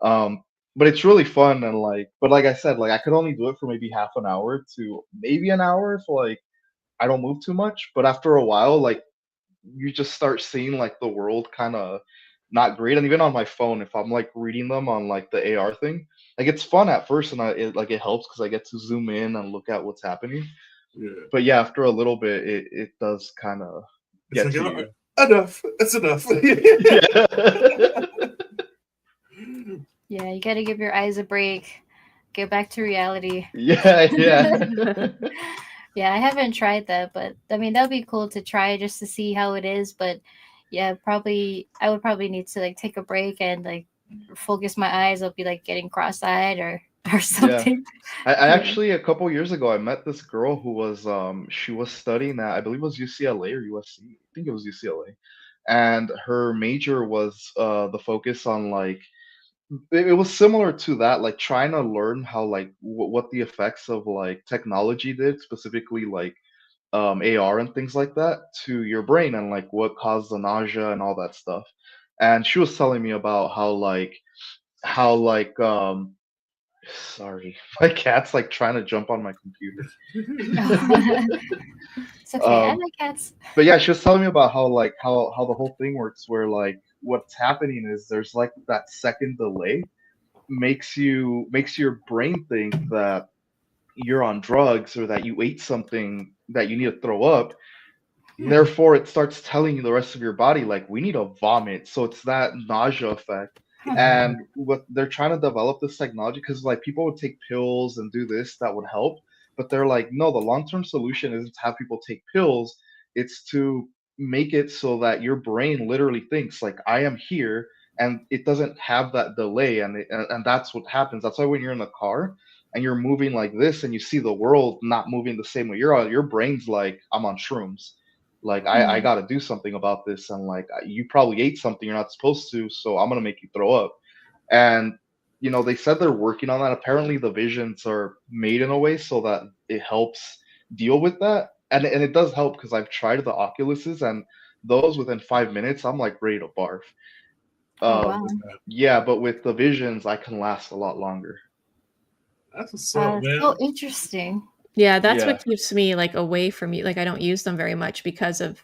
Um, but it's really fun and like, but like I said, like I could only do it for maybe half an hour to maybe an hour if like I don't move too much. But after a while, like you just start seeing like the world kind of not great. And even on my phone, if I'm like reading them on like the AR thing, like it's fun at first, and it helps because I get to zoom in and look at what's happening. Yeah. But yeah, after a little bit, it does kind of It's get like, to oh, you. enough. It's enough. Yeah. Yeah, you gotta give your eyes a break. Get back to reality. Yeah, yeah. Yeah, I haven't tried that, but I mean that'd be cool to try just to see how it is. But yeah, probably I would probably need to like take a break and like focus my eyes. I'll be like getting cross-eyed or or Yeah. something. I Yeah. actually a couple years ago I met this girl who was she was studying at, I believe it was UCLA or USC. I think it was UCLA. And her major was the focus on like it was similar to that, like trying to learn how like what the effects of like technology did, specifically like AR and things like that to your brain, and like what caused the nausea and all that stuff. And she was telling me about how like sorry, my cat's like trying to jump on my computer. It's okay. I Um, like cats. but yeah, she was telling me about how like how the whole thing works, where like what's happening is there's like that second delay makes your brain think that you're on drugs or that you ate something that you need to throw up. Yeah. Therefore, it starts telling you the rest of your body like we need to vomit. So it's that nausea effect. Yeah. And what they're trying to develop this technology, because like people would take pills and do this that would help, but they're like, no, the long-term solution isn't to have people take pills, it's to make it so that your brain literally thinks like I am here, and it doesn't have that delay, and that's what happens. That's why when you're in the car and you're moving like this and you see the world not moving the same way you're on, your brain's like I'm on shrooms, like I Mm. got to do something about this, and like you probably ate something you're not supposed to, so I'm gonna make you throw up. And they said they're working on that. Apparently the visions are made in a way so that it helps deal with that, and it does help because I've tried the Oculuses, and those within 5 minutes I'm like ready to barf. Oh wow. um yeah, but with the visions I can last a lot longer. That's what's up, Wow, so man. interesting. Yeah, that's Yeah, what keeps me like away from you. Like I don't use them very much because of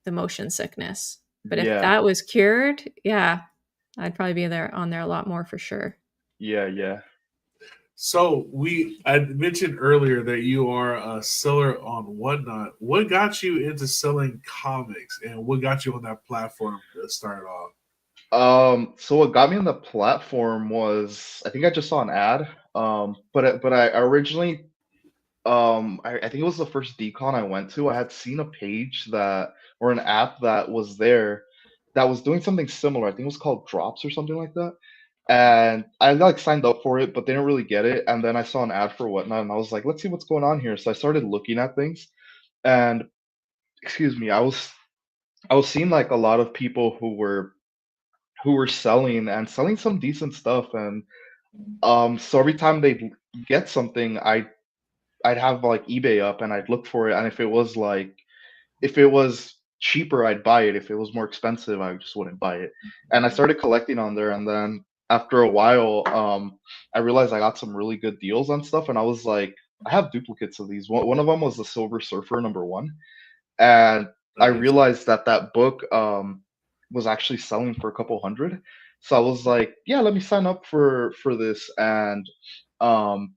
the motion sickness. But if yeah, that was cured, yeah, I'd probably be there on there a lot more for sure. yeah, yeah. So I mentioned earlier that you are a seller on Whatnot. What got you into selling comics, and what got you on that platform to start off? So what got me on the platform was I think I just saw an ad. But I originally I think it was the first decon I went to. I had seen a page that or an app that was there that was doing something similar. I think it was called Drops or something like that. And I like signed up for it, but didn't really get it. And then I saw an ad for Whatnot, and I was like, let's see what's going on here. So I started looking at things, and excuse me, I was seeing like a lot of people who were selling some decent stuff. And so every time they get something, I'd have like eBay up and I'd look for it, and if it was cheaper I'd buy it, if it was more expensive I just wouldn't buy it. And I started collecting on there, and then after a while I realized I got some really good deals on stuff, and I was like, I have duplicates of these. One of them was the Silver Surfer #1, and I Nice. realized that that book was actually selling for a couple hundred. So I was like, yeah, let me sign up for this. And um,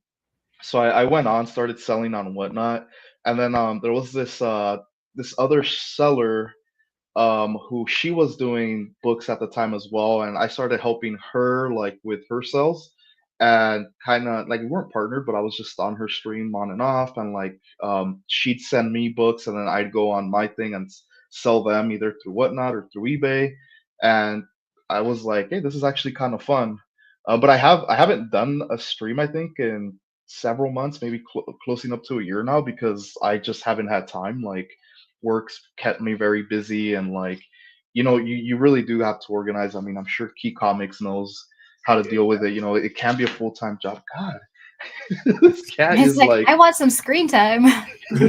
so I went on, started selling on Whatnot, and then there was this other seller who she was doing books at the time as well, and I started helping her like with her sales. and kind of like we weren't partnered, but I was just on her stream on and off, and like she'd send me books, and then I'd go on my thing and sell them either through Whatnot or through eBay, and I was like, hey, this is actually kind of fun. But I haven't done a stream I think in several months, maybe closing up to a year now, because I just haven't had time. Like work's kept me very busy, and like you really do have to organize. I mean, I'm sure Key Comics knows how to deal with it. It can be a full-time job. God, this cat It's is like, like, I want some screen time.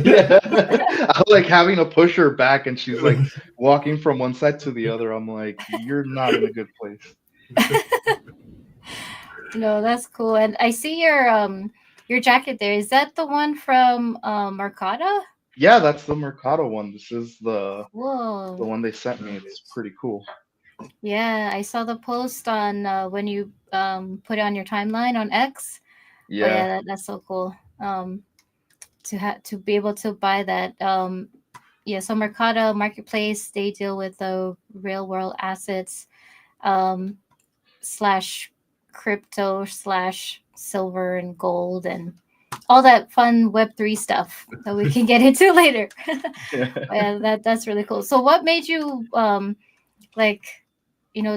yeah. I'm like having to push her back, and she's like walking from one side to the other. I'm like, you're not in a good place. No, that's cool. And I see your jacket there. Is that the one from Mercado? Yeah, that's the Mercado one. This is the Whoa. one they sent me. It's pretty cool. Yeah, I saw the post on when you put it on your timeline on X. Oh yeah, Yeah. that's so cool. To be able to buy that. Yeah, so Mercado Marketplace, they deal with the real world assets, slash crypto slash silver and gold and all that fun Web3 stuff that we can get into later. Yeah, that's really cool. So what made you like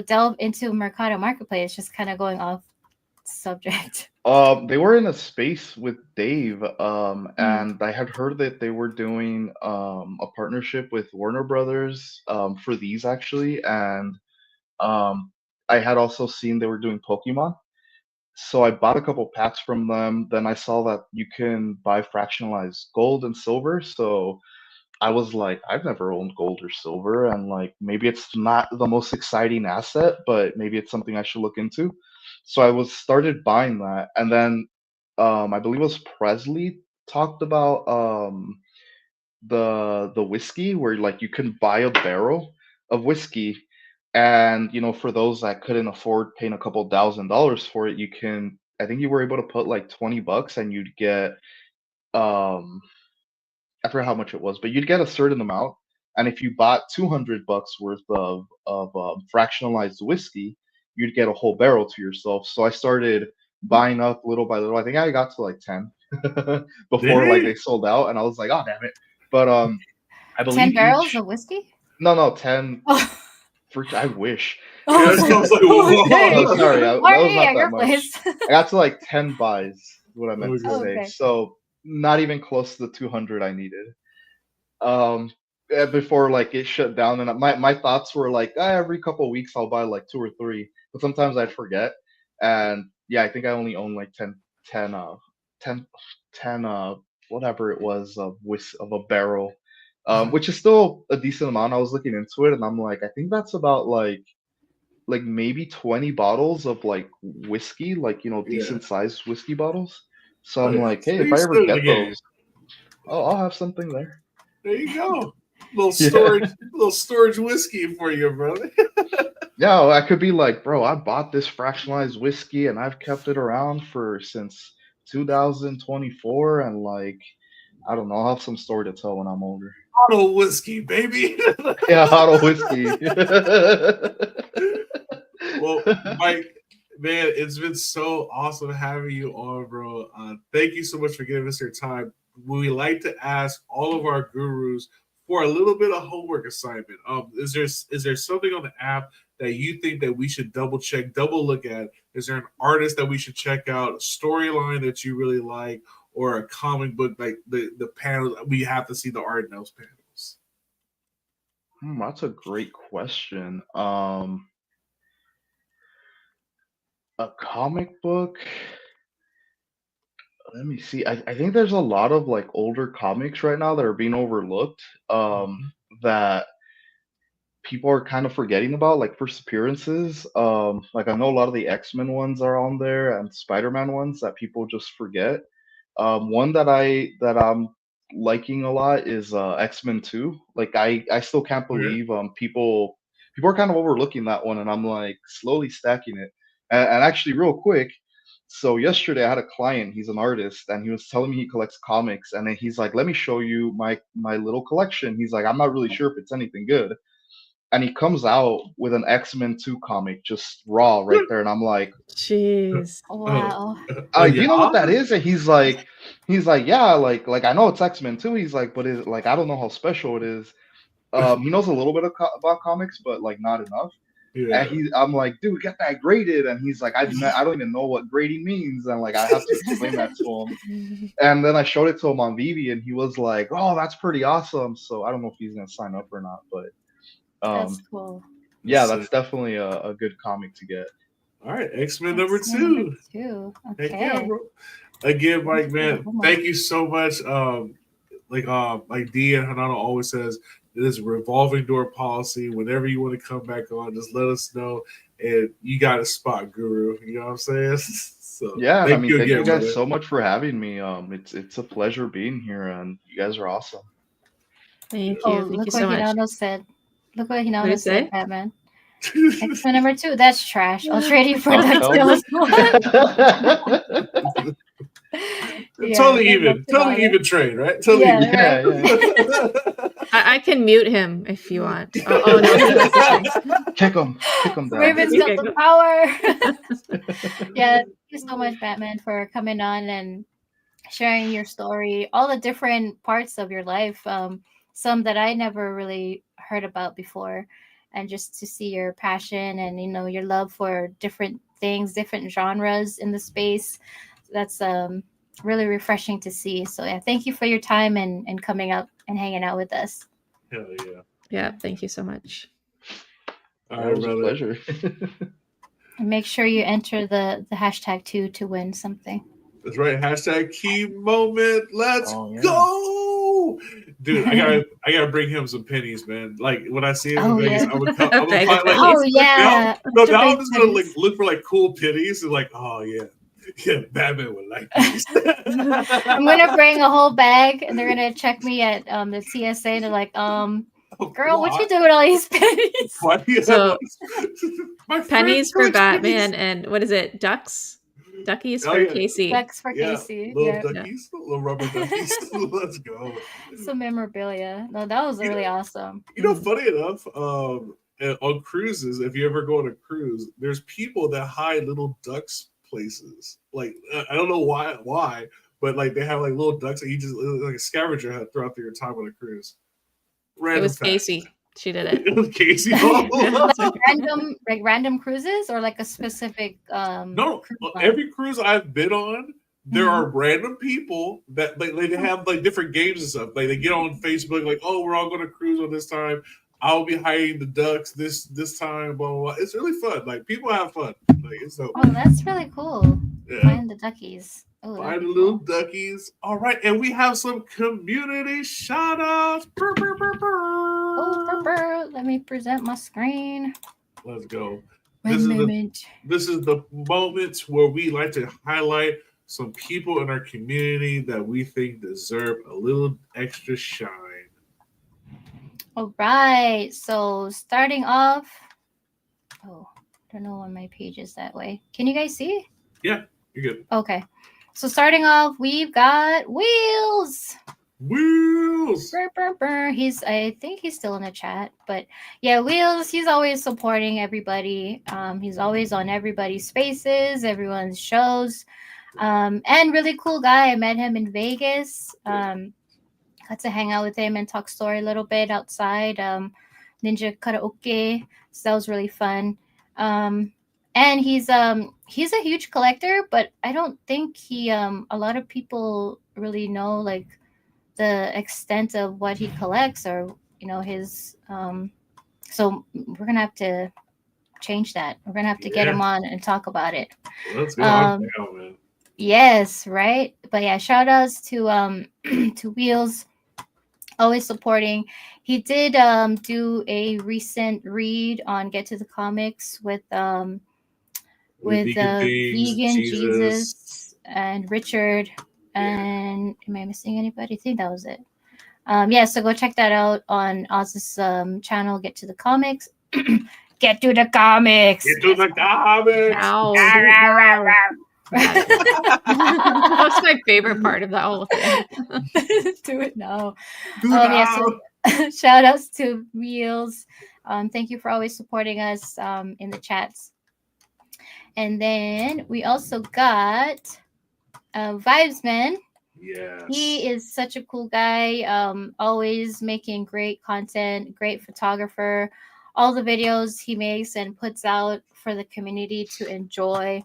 delve into Mercado Marketplace? Just kind of going off subject. They were in a space with Dave, Mm. and I had heard that they were doing a partnership with Warner Brothers for these actually, and I had also seen they were doing Pokemon. So I bought a couple packs from them. Then I saw that you can buy fractionalized gold and silver. So I was like, I've never owned gold or silver, and like maybe it's not the most exciting asset, but maybe it's something I should look into. So I was started buying that, and then I believe it was Presley talked about the whiskey where like you can buy a barrel of whiskey, and for those that couldn't afford paying a couple $1,000s for it, you can I think you were able to put like $20 and you'd get um I forgot how much it was, but you'd get a certain amount. And if you bought $200 worth of fractionalized whiskey, you'd get a whole barrel to yourself. So I started buying up little by little. I think I got to like 10 before like they sold out, and I was like, oh damn it. But I 10 believe barrels each of whiskey? no 10 Oh, I wish. Yeah, I was like, whoa. No, sorry, that was party not at that your much. place. I got to like 10 buys, what I meant to Okay. say. Okay. So not even close to the 200 I needed. Um, before like it shut down, and my thoughts were like, every couple of weeks I'll buy like two or three, but sometimes I'd forget. And yeah, I think I only own like 10 10 10 whatever it was of a barrel, which is still a decent amount. I was looking into it, and I'm like, I think that's about like maybe 20 bottles of like whiskey, like Yeah. decent sized whiskey bottles. So Oh, I'm yeah. like, hey, So if you're I ever still in the get game. those, I'll have something there. There you go. Little Yeah. storage whiskey for you, brother. Yeah, I could be like, bro, I bought this fractionalized whiskey and I've kept it around for since 2024, and like, I don't know, I'll have some story to tell when I'm older. Bottle whiskey, baby. Yeah, bottle whiskey. Well, Mike, man, it's been so awesome having you on, bro. Thank you so much for giving us your time. We like to ask all of our gurus for a little bit of homework assignment. Is there something on the app that you think that we should double check, double look at? Is there an artist that we should check out, a storyline that you really like, or a comic book like the panels? We have to see the art in those panels. That's a great question. A comic book. Let me see. I think there's a lot of like older comics right now that are being overlooked. That people are kind of forgetting about, like first appearances. Like I know a lot of the X-Men ones are on there and Spider-Man ones that people just forget. One that I'm liking a lot is X-Men 2. Like I still can't Okay. believe people are kind of overlooking that one, and I'm like slowly stacking it. And actually, real quick, so yesterday I had a client. He's an artist, and he was telling me he collects comics, and then he's like, "Let me show you my little collection." He's like, "I'm not really sure if it's anything good." and he comes out with an X-Men 2 comic just raw right there, and I'm like, Jeez. Wow. do you know what that is? And he's like, yeah, like I know it's X-Men 2. He's like, but it like I don't know how special it is. He knows a little bit about comics, but like not enough. Yeah. And I'm like, dude, get that graded. And he's like, I don't even know what grading means. And like, I have to explain that to him. And then I showed it to him on VeVe, and he was like, oh, that's pretty awesome. So I don't know if he's gonna sign up or not, but That's cool. yeah, that's definitely a good comic to get. All right, X-Men number 2. Okay. Heck yeah, bro. Again, Mike, man, thank you so much. Like Dee and Hanano always says, it is a revolving door policy. Whenever you want to come back on, just let us know, and you got a spot, Guru. You know what I'm saying? So Yeah, thank you guys brother. so much for having me. It's a pleasure being here, and you guys are awesome. Thank you. Oh, Thank look you what so much. Hinano said. Look what Hinano What'd it said, say? Batman. X-Men number 2. That's trash. I'll trade you for Oh, DuckTales. Totally even trade, right? Totally even. Yeah. Right? I can mute him if you want. Oh no. Kick him down. Raven's got the power. Yeah, thank you so much, Batman, for coming on and sharing your story, all the different parts of your life, some that I never really heard about before, and just to see your passion and your love for different things, different genres in the space. That's really refreshing to see. So yeah, thank you for your time and coming up and hanging out with us. Hell yeah. Yeah, thank you so much. All right, was a pleasure. And make sure you enter the hashtag 2 to win something. That's right. Hashtag key moment. Let's Oh, yeah. go. Dude, I gotta bring him some pennies, man. Like when I see him in Vegas, yeah. I'm gonna find, Bag like, of pennies. Oh yeah. now I'm just gonna pennies. look for like cool pennies and like, oh yeah, Batman would like these. I'm gonna bring a whole bag, and they're gonna check me at the TSA. And they're like, girl, what you doing with all these pennies? Why do you So, have pennies for Batman and what is it? Duckies for Casey. Ducks for Casey. Little duckies, little rubber duckies. Let's go. Some memorabilia. No, that was really awesome. Funny enough, on cruises, if you ever go on a cruise, there's people that hide little ducks places. Like I don't know why, but like they have like little ducks that you just like a scavenger hunt throughout your time on a cruise. It was Casey. She did it. It was Casey. Like random cruises or like a specific No, every cruise I've been on, there are random people that they have like different games and stuff. Like they get on Facebook, like, oh, we're all going to cruise on this time. I'll be hiding the ducks this time. Blah, blah, blah. It's really fun. Like people have fun. Like it's so. Oh, that's really cool. Yeah. Find the duckies. Oh, Find the little duckies. All right, and we have some community shout outs. Let me present my screen. Let's go. This is the moments where we like to highlight some people in our community that we think deserve a little extra shine. All right. So starting off. Oh, I don't know when my page is that way. Can you guys see? Yeah, you're good. Okay. So starting off, we've got Wheels. Wheels. I think he's still in the chat, but yeah, Wheels. He's always supporting everybody. He's always on everybody's spaces, everyone's shows, and really cool guy. I met him in Vegas. Got to hang out with him and talk story a little bit outside. Ninja karaoke. So that was really fun. And he's a huge collector, but I don't think a lot of people really know like the extent of what he collects or his so we're gonna have to change that. We're gonna have to get him on and talk about it. Let's go on now, man. Yes, right. But yeah, shout outs to to Wheels, always supporting. He did do a recent read on Get to the Comics with Vegan Jesus and Richard. And am I missing anybody? I think that was it. So go check that out on Oz's channel, Get to the Comics. Get to the comics. Get to the comics. Ow. That's my favorite part of that whole thing. Do it now. So shout outs to Wheels. Thank you for always supporting us in the chats. And then we also got Vibesman. Yes. He is such a cool guy, always making great content, great photographer. All the videos he makes and puts out for the community to enjoy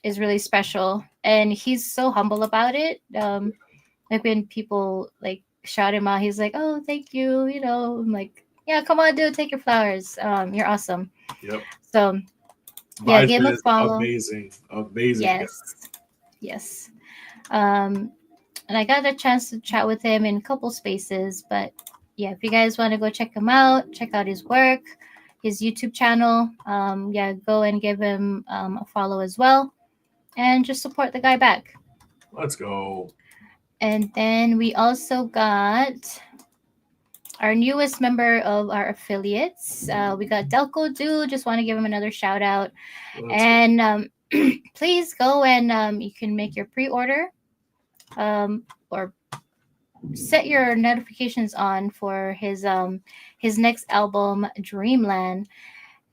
is really special. And he's so humble about it. Like when people like shout him out, he's like, "Oh, thank you." You know, I'm like, "Yeah, come on, dude, take your flowers. You're awesome." Yep. So yeah, give him a is follow. amazing. Amazing. Yes, yes. And I got a chance to chat with him in a couple spaces. But yeah, if you guys want to go check him out, check out his work, his YouTube channel. Yeah, go and give him a follow as well, and just support the guy back. Let's go. And then we also got our newest member of our affiliates. We got Delco Dude. Just want to give him another shout out. And please go and you can make your pre-order or set your notifications on for his next album, Dreamland.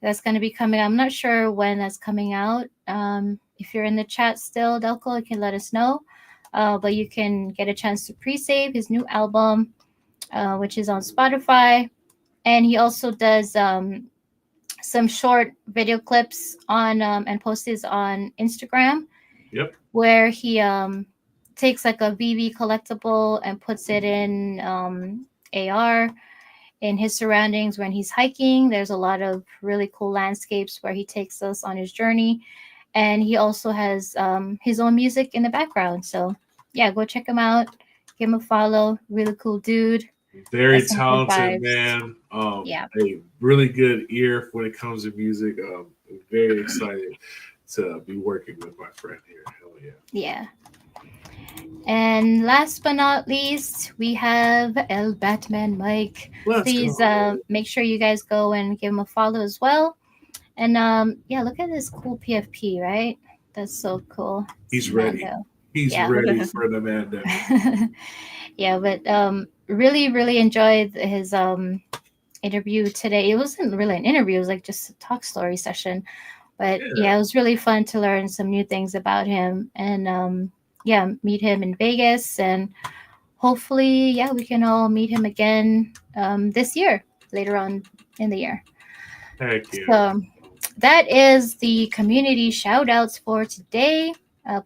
That's going to be coming. I'm not sure when that's coming out. If you're in the chat still, Delco, you can let us know. But you can get a chance to pre-save his new album, which is on Spotify. And he also does some short video clips on and posts on Instagram. Yep. Where he takes like a VeVe collectible and puts it in AR in his surroundings when he's hiking. There's a lot of really cool landscapes where he takes us on his journey. And he also has his own music in the background. So yeah, go check him out. Give him a follow. Really cool dude. Very That's some cool talented vibes. man. Yeah. A really good ear when it comes to music. Very excited to be working with my friend here. Hell yeah. Yeah. And last but not least, we have El Batman Mike. Please make sure you guys go and give him a follow as well. And yeah, look at this cool PFP, right? That's so cool. He's ready. He's ready for the Mando. Yeah, but really, really enjoyed his interview today. It wasn't really an interview, it was like just a talk story session. But yeah, it was really fun to learn some new things about him and yeah, meet him in Vegas, and hopefully, yeah, we can all meet him again this year, later on in the year. Heck yeah. So that is the community shout outs for today.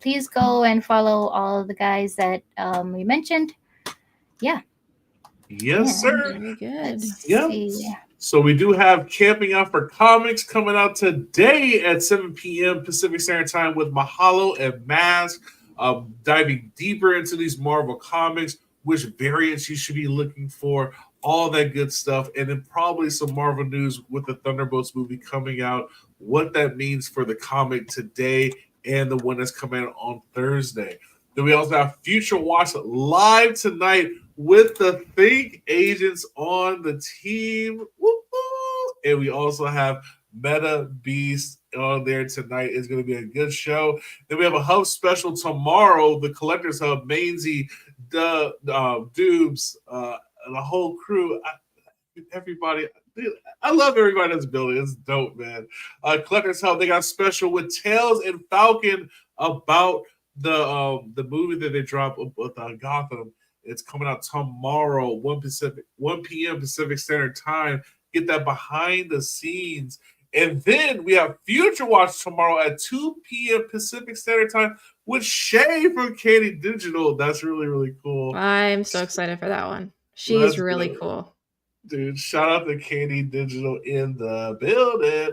Please go and follow all the guys that we mentioned. Yeah. Yes, sir. Very good. Yep. So we do have Camping Out for Comics coming out today at 7 p.m. Pacific Standard Time with Mahalo and Mask. Diving deeper into these Marvel comics, which variants you should be looking for, all that good stuff, and then probably some Marvel news with the Thunderbolts movie coming out, what that means for the comic today and the one that's coming out on Thursday. Then we also have Future Watch live tonight with the Think Agents on the team. Woo-hoo! And we also have Meta Beast on there tonight. It's going to be a good show. Then we have a Hub special tomorrow, the Collectors Hub, Mainsy, Dubes, and the whole crew. Everybody, I love everybody that's building. It's dope, man. Collectors Hub, they got special with Tails and Falcon about the movie that they dropped with Gotham. It's coming out tomorrow, 1 p.m. Pacific Standard Time. Get that behind the scenes. And then we have Future Watch tomorrow at 2 p.m. Pacific Standard Time with Shay from Katie Digital. That's really, really cool. I'm so excited for that one. She's really cool. Dude, shout out to Katie Digital in the building.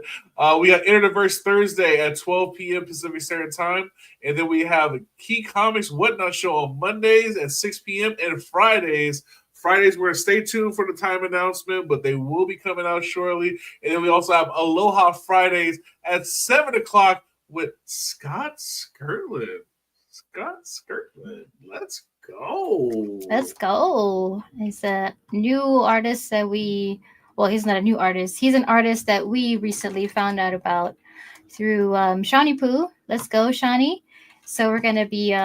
We got Interverse Thursday at 12 p.m. Pacific Standard Time. And then we have Key Comics Whatnot show on Mondays at 6 p.m. and Fridays. We're going to stay tuned for the time announcement, but they will be coming out shortly. And then we also have Aloha Fridays at 7 o'clock with Scott Skirtland. Let's go. Let's go. He's a new artist that he's not a new artist. He's an artist that we recently found out about through Shawnee Poo. Let's go, Shawnee. So we're going to be,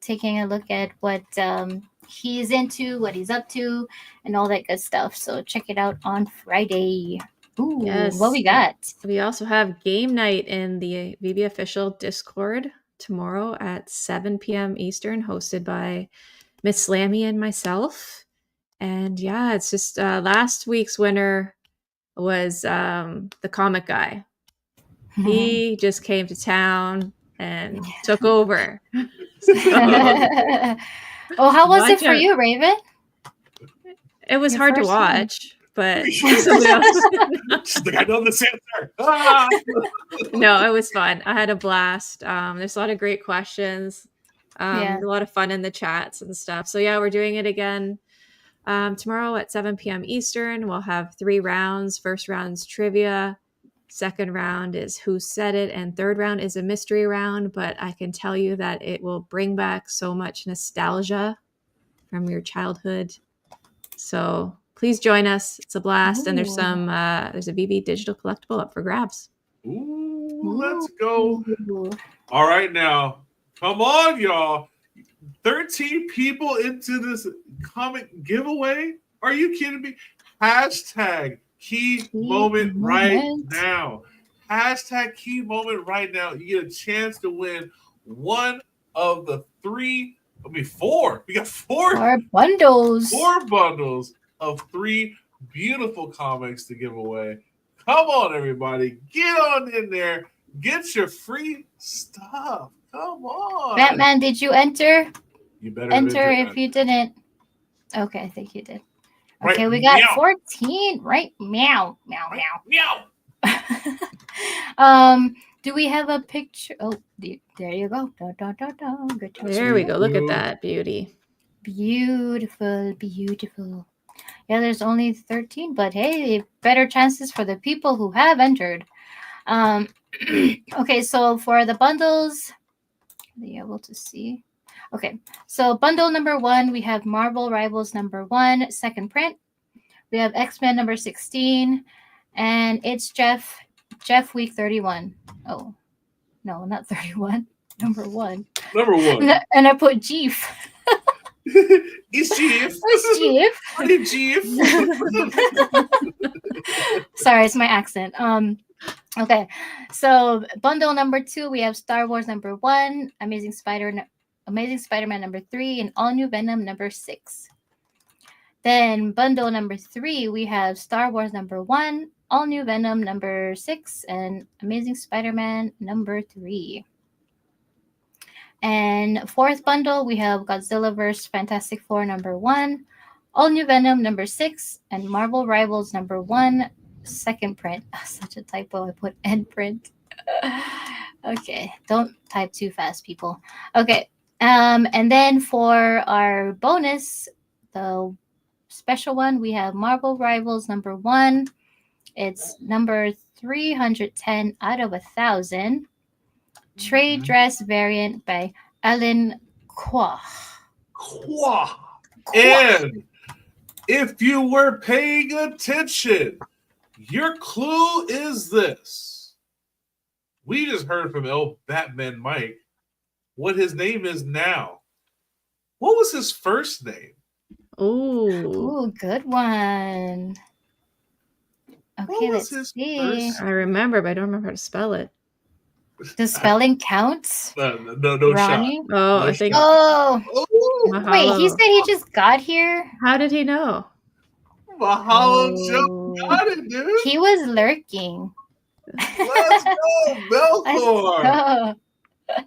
taking a look at what he's into, what he's up to, and all that good stuff. So check it out on Friday. Ooh, what we got? We also have game night in the VeVe official Discord tomorrow at 7 p.m. Eastern, hosted by Miss Slammy and myself. And yeah, it's just last week's winner was the comic guy. He just came to town and took over. Oh, how was it for you, Raven? It was Your hard to first one. watch, but She's like, I know this answer. Ah! no, it was fun. I had a blast. There's a lot of great questions. Yeah. A lot of fun in the chats and stuff. So yeah, we're doing it again tomorrow at 7 p.m. Eastern. We'll have 3 rounds. First round's trivia. Second round is who said it, and third round is a mystery round. But I can tell you that it will bring back so much nostalgia from your childhood. So please join us. It's a blast. And there's a VeVe digital collectible up for grabs. Ooh, let's go. All right, now, come on, y'all. 13 people into this comic giveaway? Are you kidding me? Hashtag key moment right now. Hashtag key moment right now. You get a chance to win one of the 4. We got 4 bundles. 4 bundles of 3 beautiful comics to give away. Come on, everybody. Get on in there. Get your free stuff. Come on. Batman, did you enter? You better Enter if you didn't. Okay, I think you did. Right, Okay, we got meow. 14. Right, meow, meow, meow. Meow. Do we have a picture? Oh, there you go. Good to There we go. Look at that beauty. Beautiful, beautiful. Yeah, there's only 13, but hey, better chances for the people who have entered. Okay, so for the bundles, are you able to see? Okay, so bundle number 1, we have Marvel Rivals number 1, second print. We have X-Men number 16, and it's Jeff week 31. Oh, no, not 31. Number 1. Number 1. And I put Jeef. It's Jeff. It's Jeef. Jeff. Sorry, it's my accent. Okay, so bundle number 2, we have Star Wars number 1, Amazing Spider-Man number 3, and All New Venom number 6. Then bundle number 3, we have Star Wars number 1, All New Venom number 6, and Amazing Spider-Man number 3. And fourth bundle, we have Godzilla vs. Fantastic Four number 1, All New Venom number 6, and Marvel Rivals number 1, second print. Such a typo. I put end print. Okay, don't type too fast, people. Okay, and then for our bonus, the special one, we have Marvel Rivals number 1. It's number 310 out of 1,000. Trade dress variant by Alan Kwa. And if you were paying attention, your clue is this. We just heard from El Batman Mike what his name is now. What was his first name? Ooh, good one. Okay, let's see. I remember, but I don't remember how to spell it. The spelling counts? No Ronnie? shot. Oh, No I think. shot. Oh, Mahalo. wait, he said he just got here? How did he know? Mahalo Joe got it, dude. He was lurking. Let's go, Belcor. Oh.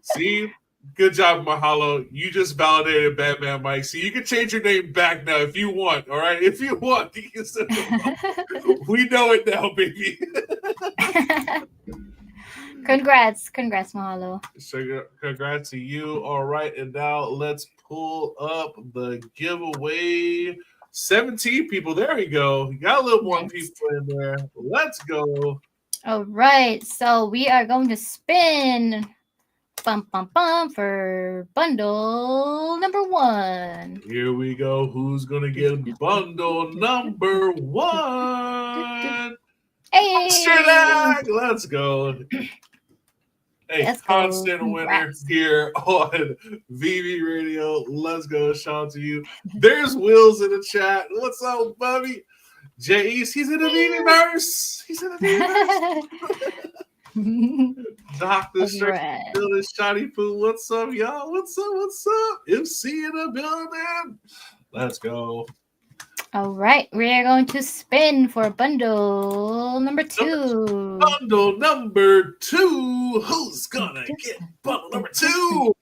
See? Good job, Mahalo. You just validated Batman Mike. So you can change your name back now if you want, all right? If you want. You can send it. We know it now, baby. Congrats, Mahalo. So congrats to you. All right, and now let's pull up the giveaway. 17 people. There we go. You got a little more people in there. Let's go. All right, so we are going to spin for bundle number 1. Here we go. Who's gonna get bundle number 1? Hey! Extra lag. Let's go. A Let's go. constant winner Congrats. here on VeVe Radio. Let's go. Shout out to you. There's Wills in the chat. What's up, Bubby? Jay's, he's in the VeVe verse. He's in the VeVe verse. Dr. Stretch Alright. building Shotty Poo. What's up, y'all? What's up? What's up? MC in the building. Let's go. All right, we're going to spin for bundle number 2. Bundle number 2. Who's gonna get bundle number 2?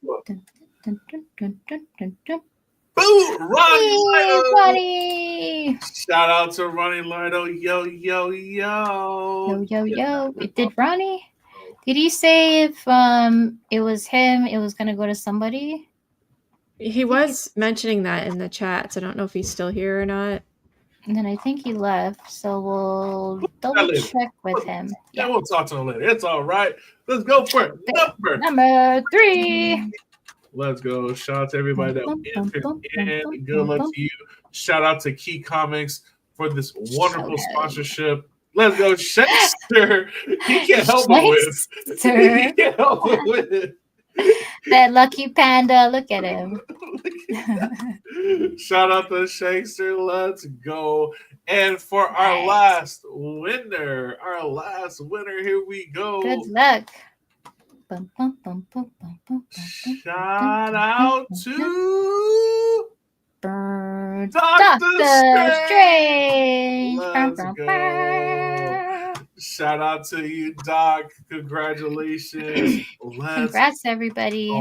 Boom! Ronnie Lido. Ronnie! Shout out to Ronnie Lido. Yo, yo, yo. Yo, yo, yo. Did Ronnie? Did he say if it was him, it was gonna go to somebody? He was mentioning that in the chat, so I don't know if he's still here or not. And then I think he left, so we'll double check with him. Yeah, we'll talk to him later. It's all right. Let's go for it. Number 3. Let's go. Shout out to everybody that entered in. Good luck to you. Shout out to Key Comics for this wonderful sponsorship. Let's go, Shakespeare. He can't help but win. He can't help but win. That lucky panda. Look at him. Shout out to Shakespeare. Let's go. And for our last winner, here we go. Good luck. Shout out to Dr. Strange. Let's go. Shout out to you, Doc. Congratulations. Congrats, everybody.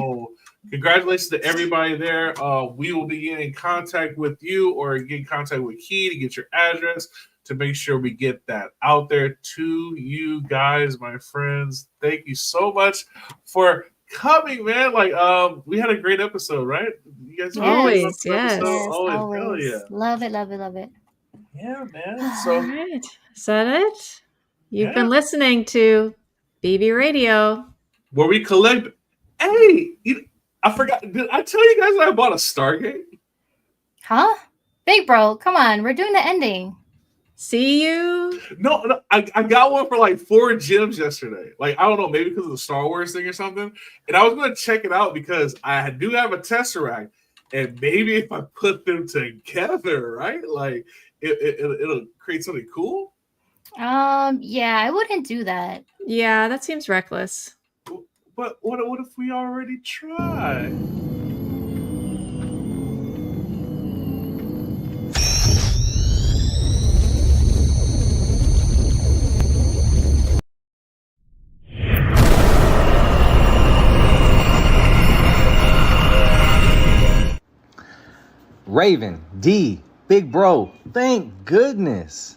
Congratulations to everybody there. We will be getting in contact with you or get in contact with Key to get your address to make sure we get that out there to you guys, my friends. Thank you so much for coming, man. Like, we had a great episode, right? You guys always, yes. Always. Hell yeah. Love it, love it, love it. Yeah, man. So, all right. Is that it? You've been listening to VeVe Radio, where we collect. Hey, I forgot. Did I tell you guys that I bought a Stargate? Huh? Big bro, come on. We're doing the ending. See you. No, I got one for like 4 gems yesterday. Like, I don't know, maybe because of the Star Wars thing or something. And I was going to check it out because I do have a Tesseract. And maybe if I put them together, right? Like, it'll create something cool. Yeah, I wouldn't do that. Yeah, that seems reckless. But what if we already tried? Raven, D, Big Bro, thank goodness.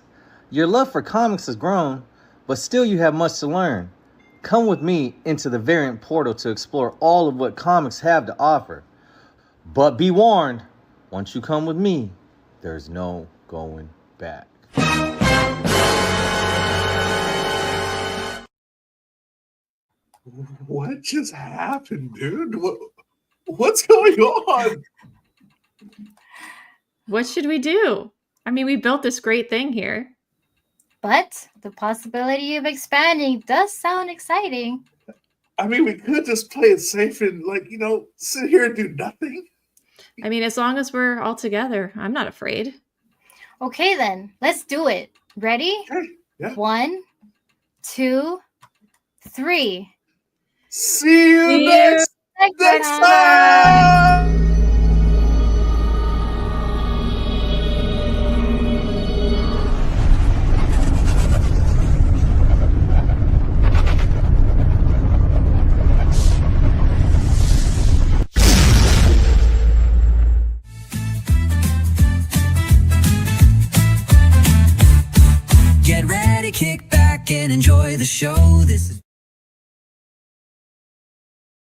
Your love for comics has grown, but still you have much to learn. Come with me into the variant portal to explore all of what comics have to offer. But be warned, once you come with me, there's no going back. What just happened, dude? What's going on? What should we do? I mean, we built this great thing here. But the possibility of expanding does sound exciting. I mean, we could just play it safe and, like, sit here and do nothing. I mean, as long as we're all together, I'm not afraid. Okay, then. Let's do it. Ready? Okay. Yeah. 1, 2, 3. See you next time. Get ready, kick back and enjoy the show. This is